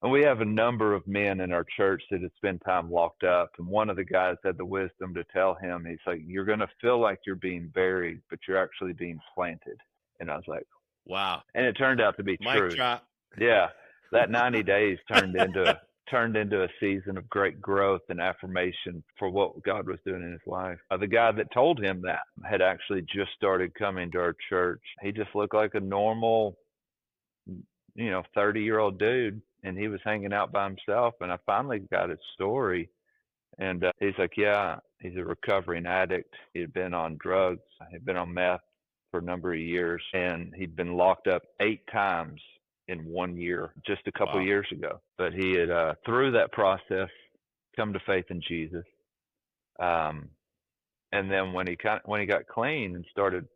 And we have a number of men in our church that had spent time locked up. And one of the guys had the wisdom to tell him, he's like, you're going to feel like you're being buried, but you're actually being planted. And I was like, Wow. and it turned out to be Mic true. drop. Yeah. That 90 days turned into a season of great growth and affirmation for what God was doing in his life. The guy that told him that had actually just started coming to our church. He just looked like a normal, 30-year-old dude, and he was hanging out by himself. And I finally got his story, and he's like, yeah, he's a recovering addict. He had been on drugs. He'd been on meth for a number of years, and he'd been locked up 8 times in 1 year, just a couple Wow. years ago. But he had, through that process, come to faith in Jesus. And then when he got clean and started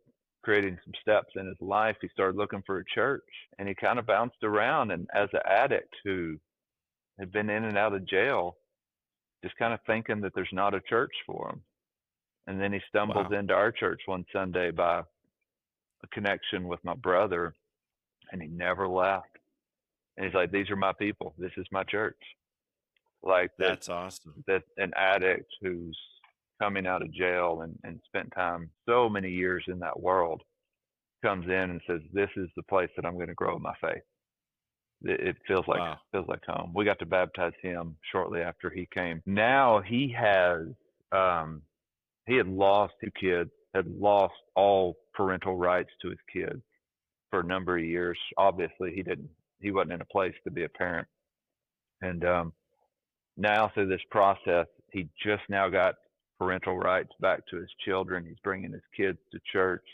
creating some steps in his life, he started looking for a church, and he kind of bounced around. And as an addict who had been in and out of jail, just kind of thinking that there's not a church for him. And then he stumbles Wow. into our church one Sunday by a connection with my brother, and he never left. And he's like, these are my people. This is my church. Like that, That's awesome. that an addict who's coming out of jail and spent time so many years in that world comes in and says, this is the place that I'm going to grow my faith. It feels like Wow. home. We got to baptize him shortly after he came. Now he has he had lost 2 kids, had lost all parental rights to his kids for a number of years. Obviously he wasn't in a place to be a parent. And now through this process, he just now got parental rights back to his children. He's bringing his kids to church.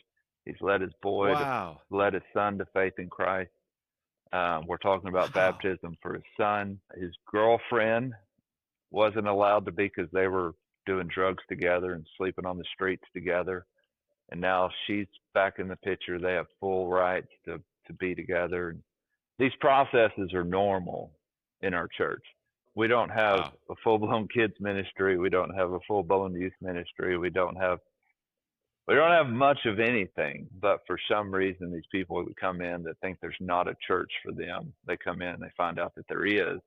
He's led his Wow. led his son to faith in Christ. We're talking about Wow. baptism for his son. His girlfriend wasn't allowed to be because they were doing drugs together and sleeping on the streets together. And now she's back in the picture. They have full rights to be together. These processes are normal in our church. We don't have Wow. a full-blown kids ministry. We don't have a full-blown youth ministry. We don't have much of anything, but for some reason, these people who come in that think there's not a church for them, they come in and they find out that there is,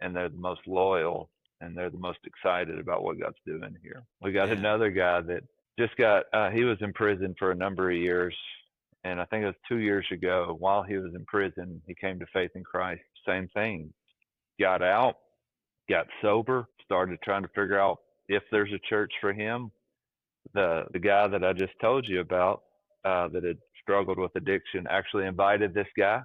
and they're the most loyal, and they're the most excited about what God's doing here. We got another guy that just he was in prison for a number of years, and I think it was 2 years ago, while he was in prison, he came to faith in Christ. Same thing. Got out, got sober, started trying to figure out if there's a church for him. The guy that I just told you about that had struggled with addiction actually invited this guy.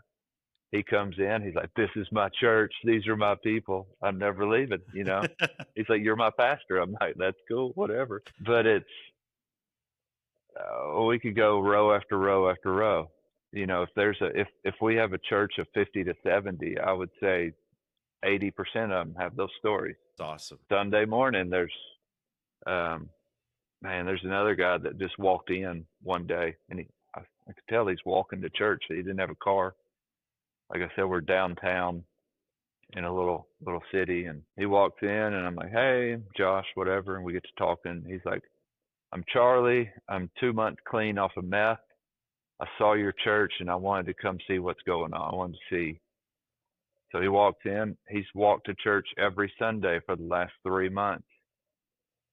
He comes in. He's like, this is my church. These are my people. I'm never leaving, He's like, you're my pastor. I'm like, that's cool, whatever. But it's, we could go row after row after row. If we have a church of 50 to 70, I would say 80% of them have those stories. That's awesome. Sunday morning, there's another guy that just walked in one day, and I could tell he's walking to church. He didn't have a car. Like I said, we're downtown in a little city, and he walks in, and I'm like, hey, Josh, whatever, and we get to talking. He's like, I'm Charlie. I'm 2 months clean off of meth. I saw your church and I wanted to come see what's going on. I wanted to see. So he walks in. He's walked to church every Sunday for the last 3 months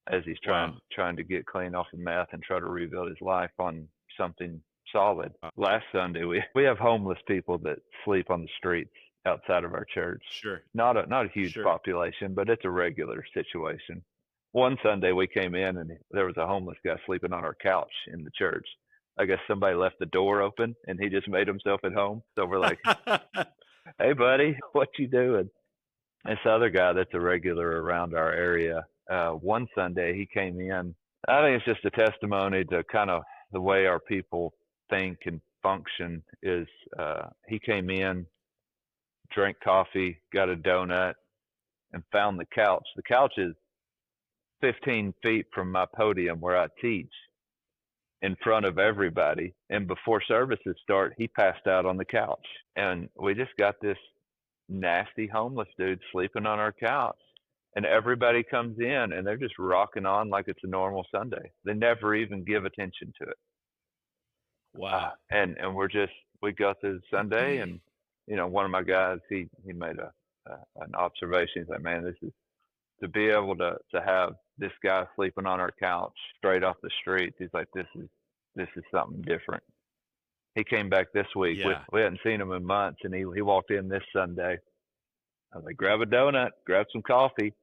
as he's Wow. trying to get clean off of meth and try to rebuild his life on something solid. Last Sunday we have homeless people that sleep on the streets outside of our church. Sure. Not a huge Sure. population, but it's a regular situation. One Sunday we came in and there was a homeless guy sleeping on our couch in the church. I guess somebody left the door open and he just made himself at home. So we're like, "Hey buddy, what you doing?" This other guy that's a regular around our area, one Sunday he came in. I think it's just a testimony to kind of the way our people think and function is he came in, drank coffee, got a donut, and found the couch. The couch is 15 feet from my podium where I teach in front of everybody. And before services start, he passed out on the couch. And we just got this nasty homeless dude sleeping on our couch. And everybody comes in and they're just rocking on like it's a normal Sunday. They never even give attention to it. Wow. And we go through the Sunday, and one of my guys he made an observation. He's like, "Man, this is to be able to have this guy sleeping on our couch straight off the street." He's like, "This is something different." He came back this week. Yeah. We hadn't seen him in months, and he walked in this Sunday. I was like, "Grab a donut, grab some coffee."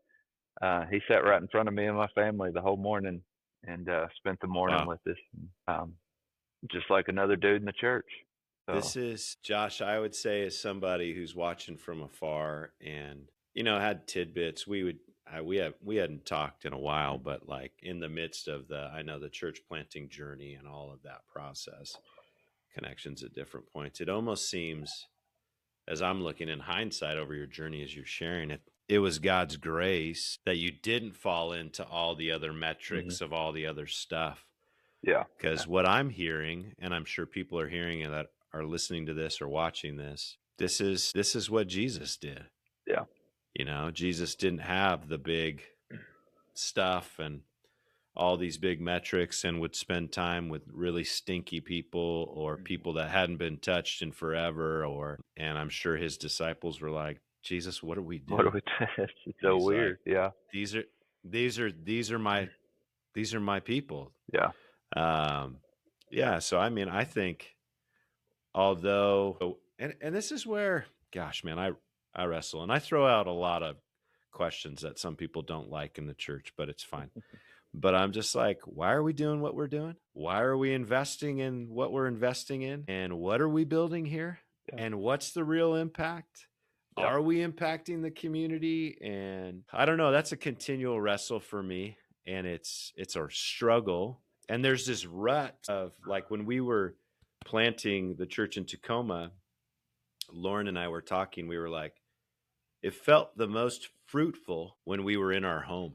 He sat right in front of me and my family the whole morning, and spent the morning with us. Just like another dude in the church. So. This is, Josh, I would say, as somebody who's watching from afar and, had tidbits. We hadn't talked in a while, but like in the midst of the church planting journey and all of that process, connections at different points, it almost seems, as I'm looking in hindsight over your journey as you're sharing it, it was God's grace that you didn't fall into all the other metrics of all the other stuff. Yeah. Because what I'm hearing, and I'm sure people are hearing and that are listening to this or watching this, this is what Jesus did. Yeah. Jesus didn't have the big stuff and all these big metrics and would spend time with really stinky people or people that hadn't been touched in forever, and I'm sure his disciples were like, "Jesus, what are we doing? What are we doing?" It's so weird. Like, yeah. These are my people. Yeah. Yeah. So, I think, although, and this is where, gosh, man, I wrestle and I throw out a lot of questions that some people don't like in the church, but it's fine. But I'm just like, why are we doing what we're doing? Why are we investing in what we're investing in? And what are we building here? Yeah. And what's the real impact? Yeah. Are we impacting the community? And I don't know. That's a continual wrestle for me. And it's a struggle. And there's this rut of, like, when we were planting the church in Tacoma, Lauren and I were talking, we were like, it felt the most fruitful when we were in our home.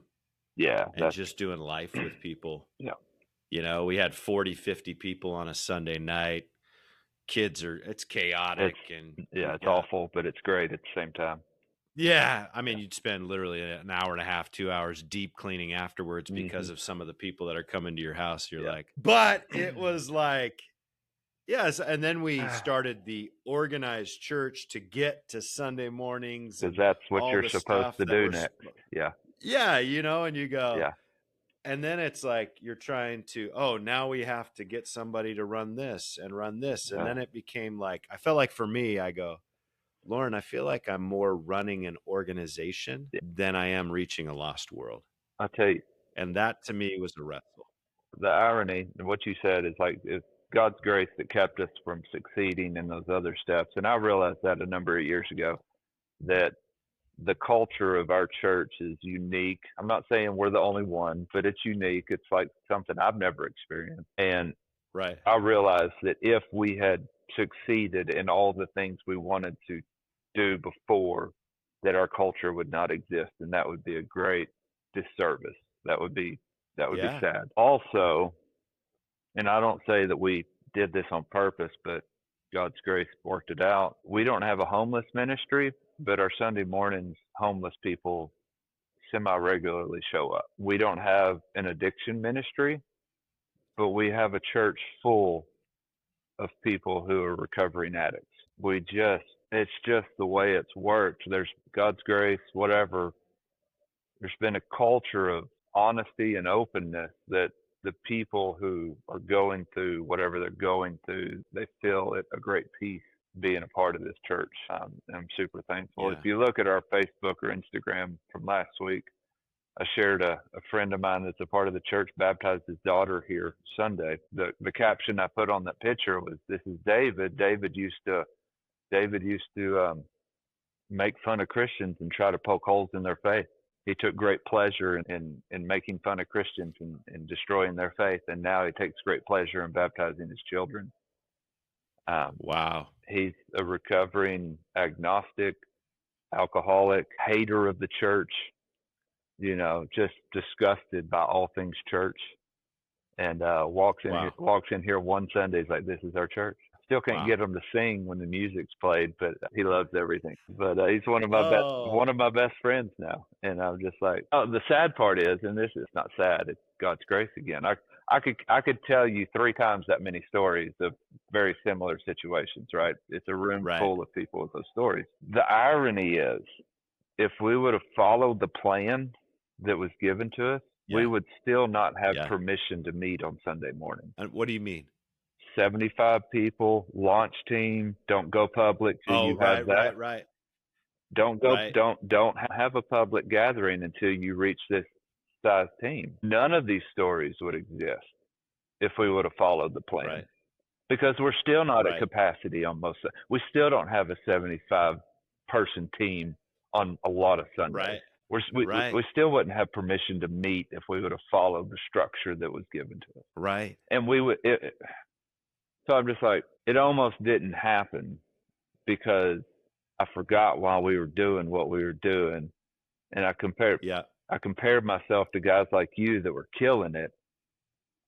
Yeah. And just doing life with people. Yeah. We had 40, 50 people on a Sunday night. It's chaotic. It's awful, but it's great at the same time. Yeah. You'd spend literally an hour and a half, 2 hours deep cleaning afterwards because of some of the people that are coming to your house. You're like, but it was like, yes. And then we started the organized church to get to Sunday mornings. Because that's what you're supposed to do next. Yeah. Yeah. And you go, yeah. And then it's like, you're trying to, now we have to get somebody to run this. And then it became like, I felt like for me, I go, Lauren, I feel like I'm more running an organization than I am reaching a lost world. I'll tell you. And that to me was a wrestle. The irony in what you said is like, it's God's grace that kept us from succeeding in those other steps. And I realized that a number of years ago, that the culture of our church is unique. I'm not saying we're the only one, but it's unique. It's like something I've never experienced. And right. I realized that if we had succeeded in all the things we wanted to do before, that our culture would not exist. And that would be a great disservice. That would be sad. Also, and I don't say that we did this on purpose, but God's grace worked it out. We don't have a homeless ministry, but our Sunday mornings, homeless people semi-regularly show up. We don't have an addiction ministry, but we have a church full of people who are recovering addicts. It's just the way it's worked. There's God's grace, whatever. There's been a culture of honesty and openness that the people who are going through whatever they're going through, they feel at a great peace being a part of this church. I'm super thankful. Yeah. If you look at our Facebook or Instagram from last week, I shared a friend of mine that's a part of the church baptized his daughter here Sunday. The caption I put on that picture was, "This is David. David used to make fun of Christians and try to poke holes in their faith. He took great pleasure in making fun of Christians and destroying their faith, and now he takes great pleasure in baptizing his children." Wow. He's a recovering agnostic, alcoholic, hater of the church, just disgusted by all things church, and walks in here one Sunday. He's like, "This is our church." Still can't get him to sing when the music's played, but he loves everything. But he's one of my best friends now, and I'm just like, oh, the sad part is, and this is not sad, it's God's grace again. I could tell you 3 times that many stories of very similar situations, right? It's a room full of people with those stories. The irony is, if we would have followed the plan that was given to us, we would still not have permission to meet on Sunday morning. And what do you mean? 75 people, launch team, don't go public till you have that. Right. Don't have a public gathering until you reach this size team. None of these stories would exist if we would have followed the plan. Right. Because we're still not at capacity on most. We still don't have a 75 person team on a lot of Sundays. We still wouldn't have permission to meet if we would have followed the structure that was given to us. Right. And we would. So I'm just like, it almost didn't happen because I forgot while we were doing what we were doing, and I compared myself to guys like you that were killing it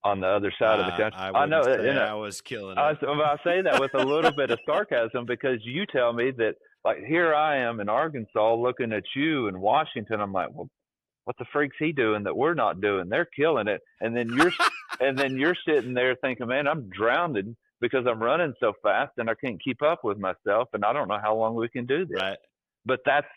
on the other side of the country. I know I was killing it. I say that with a little bit of sarcasm because you tell me that, like, here I am in Arkansas looking at you in Washington. I'm like, well, what the freak's he doing that we're not doing? They're killing it. And then you're sitting there thinking, man, I'm drowning because I'm running so fast and I can't keep up with myself, and I don't know how long we can do this. Right. But that's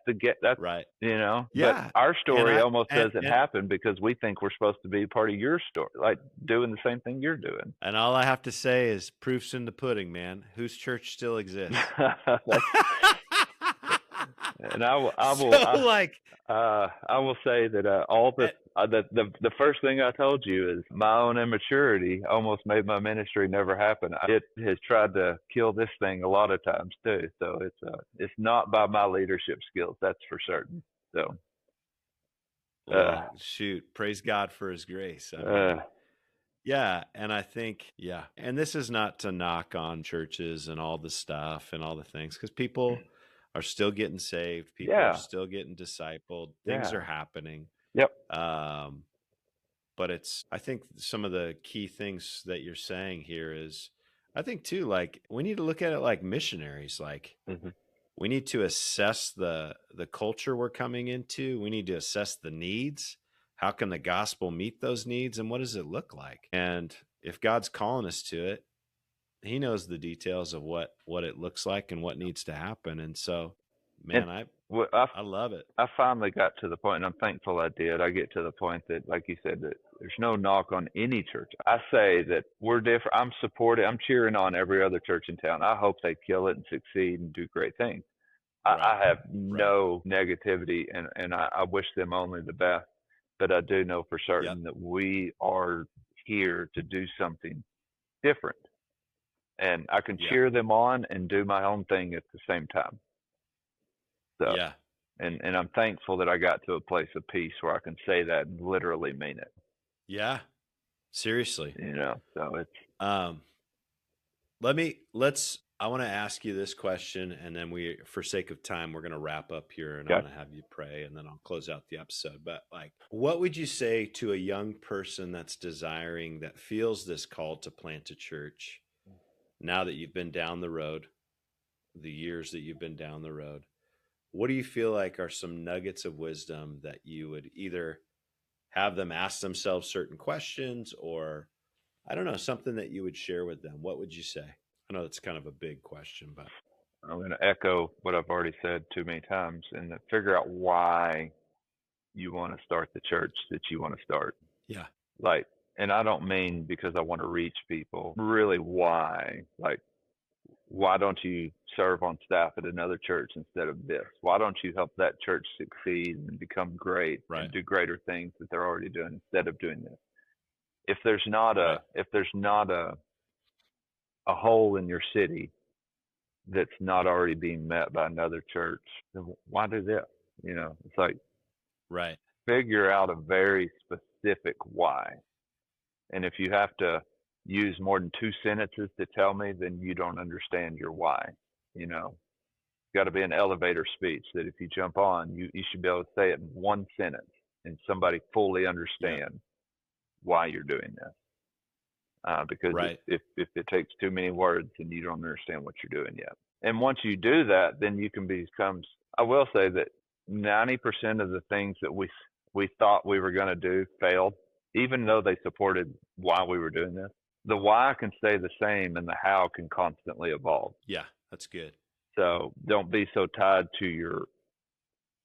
right. Yeah. But our story almost doesn't happen because we think we're supposed to be part of your story, like doing the same thing you're doing. And all I have to say is proof's in the pudding, man. Whose church still exists? And I will say that the first thing I told you is my own immaturity almost made my ministry never happen. It has tried to kill this thing a lot of times too. So it's not by my leadership skills, that's for certain. So shoot, praise God for His grace. Yeah, and I think and this is not to knock on churches and all the stuff and all the things, because people are still getting saved. People are still getting discipled. Things are happening. Yep. But I think some of the key things that you're saying here is, I think too, like, we need to look at it like missionaries. Like, we need to assess the culture we're coming into. We need to assess the needs. How can the gospel meet those needs? And what does it look like? And if God's calling us to it, He knows the details of what it looks like and what needs to happen. And so, man, I love it. I finally got to the point, and I'm thankful I did. I get to the point that, like you said, that there's no knock on any church. I say that we're different. I'm supporting. I'm cheering on every other church in town. I hope they kill it and succeed and do great things. I have no negativity, and I wish them only the best. But I do know for certain that we are here to do something different. And I can cheer them on and do my own thing at the same time. So, and I'm thankful that I got to a place of peace where I can say that and literally mean it. Yeah, seriously. So it's. I want to ask you this question, and then for sake of time, we're going to wrap up here, and I'm going to have you pray, and then I'll close out the episode. But, like, what would you say to a young person that feels this call to plant a church? Now that you've been down the road, the years that you've been down the road, what do you feel like are some nuggets of wisdom that you would either have them ask themselves certain questions, or, I don't know, something that you would share with them? What would you say? I know that's kind of a big question, but I'm going to echo what I've already said too many times, and figure out why you want to start the church that you want to start. yeah, Like, and I don't mean because I want to reach people. Really, why? Like, why don't you serve on staff at another church instead of this? Why don't you help that church succeed and become great right, and do greater things that they're already doing instead of doing this? If there's not right, a hole in your city that's not already being met by another church, then why do this? It's like, right, figure out a very specific why. And if you have to use more than 2 sentences to tell me, then you don't understand your why. It's got to be an elevator speech that if you jump on, you should be able to say it in 1 sentence and somebody fully yeah, understand why you're doing this. Because right, if it takes too many words, then you don't understand what you're doing yet. And once you do that, then you can become. I will say that 90% of the things that we thought we were going to do failed, even though they supported why we were doing this. The why can stay the same, and the how can constantly evolve. yeah, that's good. So don't be so tied to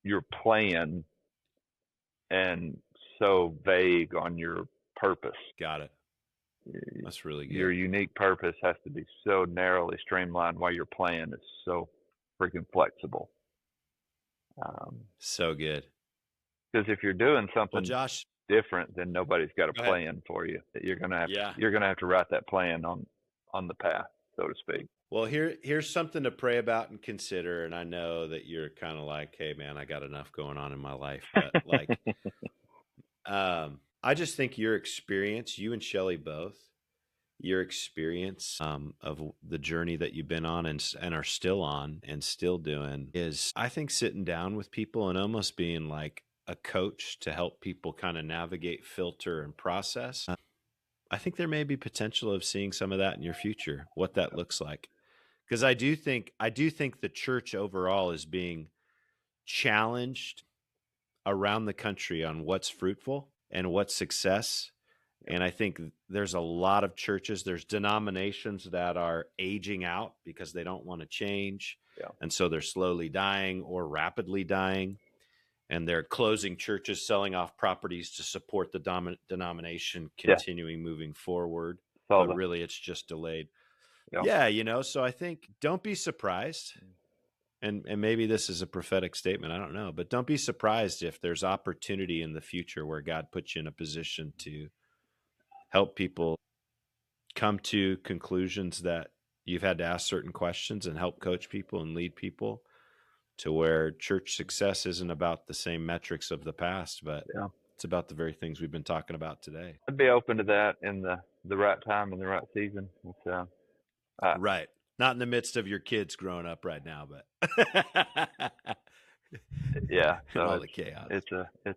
your plan and so vague on your purpose. Got it. That's really Your good. unique purpose has to be so narrowly streamlined while your plan is so freaking flexible. So good. Because if you're doing Well, something Josh, different, then nobody's got a go ahead. plan for you. You're Yeah. gonna have to write that plan on the path, so to speak. Well, here's something to pray about and consider. And I know that you're kind of like, hey, man, I got enough going on in my life, but like, I just think your experience, you and Shelly both, your experience of the journey that you've been on and are still on and still doing is, I think, sitting down with people and almost being like a coach to help people kind of navigate, filter, and process. I think there may be potential of seeing some of that in your future, what that looks like. Because I do think the church overall is being challenged around the country on what's fruitful and what's success. Yep. And I think there's a lot of churches, there's denominations that are aging out because they don't want to change. Yeah. And so they're slowly dying or rapidly dying. And they're closing churches, selling off properties to support the denomination continuing moving forward. But really, it's just delayed. Yeah. Yeah, so I think don't be surprised. And maybe this is a prophetic statement, I don't know, but don't be surprised if there's opportunity in the future where God puts you in a position to help people come to conclusions that you've had to ask certain questions and help coach people and lead people to where church success isn't about the same metrics of the past, but Yeah. it's about the very things we've been talking about today. I'd be open to that in the right time and the right season. So, right. Not in the midst of your kids growing up right now, but yeah. and So all the chaos. it's the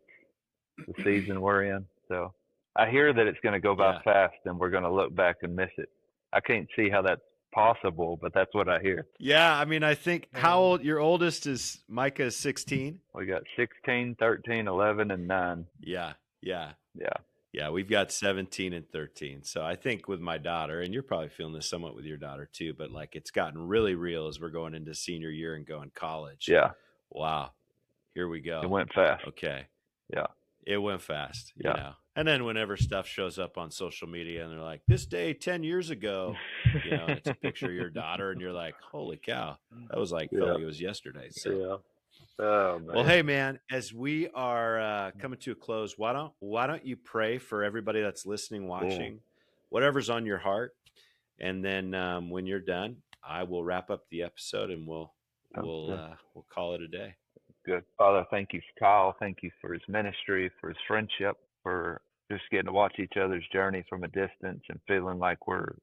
season we're in. So I hear that it's going to go by fast, and we're going to look back and miss it. I can't see how that's possible, but that's what I hear. Yeah, I mean, I think how old your oldest is? Micah is 16. We got 16, 13, 11, and 9. Yeah. Yeah. We've got 17 and 13. So I think with my daughter, and you're probably feeling this somewhat with your daughter too, but like it's gotten really real as we're going into senior year and going college. Yeah. Wow. Here we go. It went fast. Okay. Yeah. It went fast, Yeah. And then whenever stuff shows up on social media and they're like, this day 10 years ago, and it's a picture of your daughter and you're like, holy cow, that was like, felt like it was yesterday. So, yeah. Oh, man. well, hey man, as we are coming to a close, why don't you pray for everybody that's listening, watching, whatever's on your heart. And then when you're done, I will wrap up the episode and we'll call it a day. Good. Father, thank you for Kyle. Thank you for his ministry, for his friendship, for just getting to watch each other's journey from a distance and feeling like we're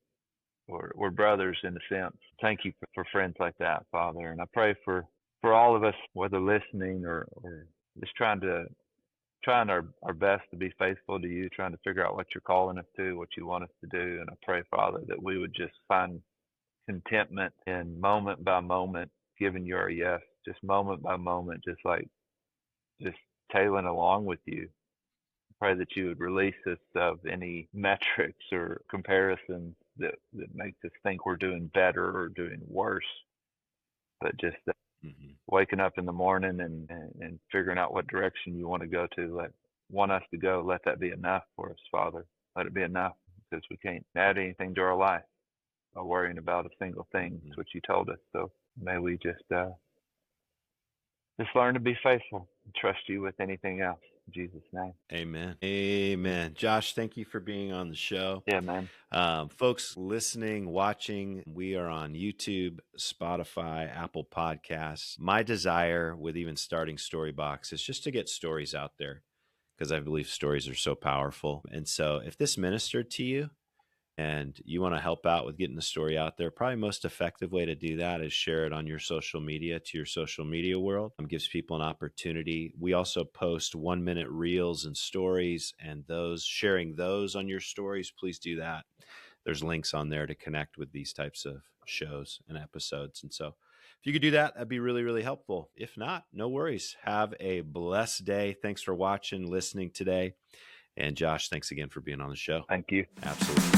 brothers in a sense. Thank you for friends like that, Father. And I pray for all of us, whether listening or just trying our best to be faithful to you, trying to figure out what you're calling us to, what you want us to do. And I pray, Father, that we would just find contentment in moment by moment, giving you our yes, just moment by moment, just tailing along with you. I pray that you would release us of any metrics or comparisons that makes us think we're doing better or doing worse, but just waking up in the morning and figuring out what direction you want to go to, want us to go, let that be enough for us, Father. Let it be enough, because we can't add anything to our life by worrying about a single thing. That's what you told us. So may we just learn to be faithful and trust you with anything else. In Jesus' name. Amen. Amen. Josh, thank you for being on the show. Yeah, man. Folks listening, watching, we are on YouTube, Spotify, Apple Podcasts. My desire with even starting Storybox is just to get stories out there, because I believe stories are so powerful. And so if this ministered to you and you want to help out with getting the story out there, probably most effective way to do that is share it on your social media to your social media world. It gives people an opportunity. We also post 1-minute reels and stories, and sharing those on your stories, please do that. There's links on there to connect with these types of shows and episodes. And so if you could do that, that'd be really, really helpful. If not, no worries. Have a blessed day. Thanks for watching, listening today. And Josh, thanks again for being on the show. Thank you. Absolutely.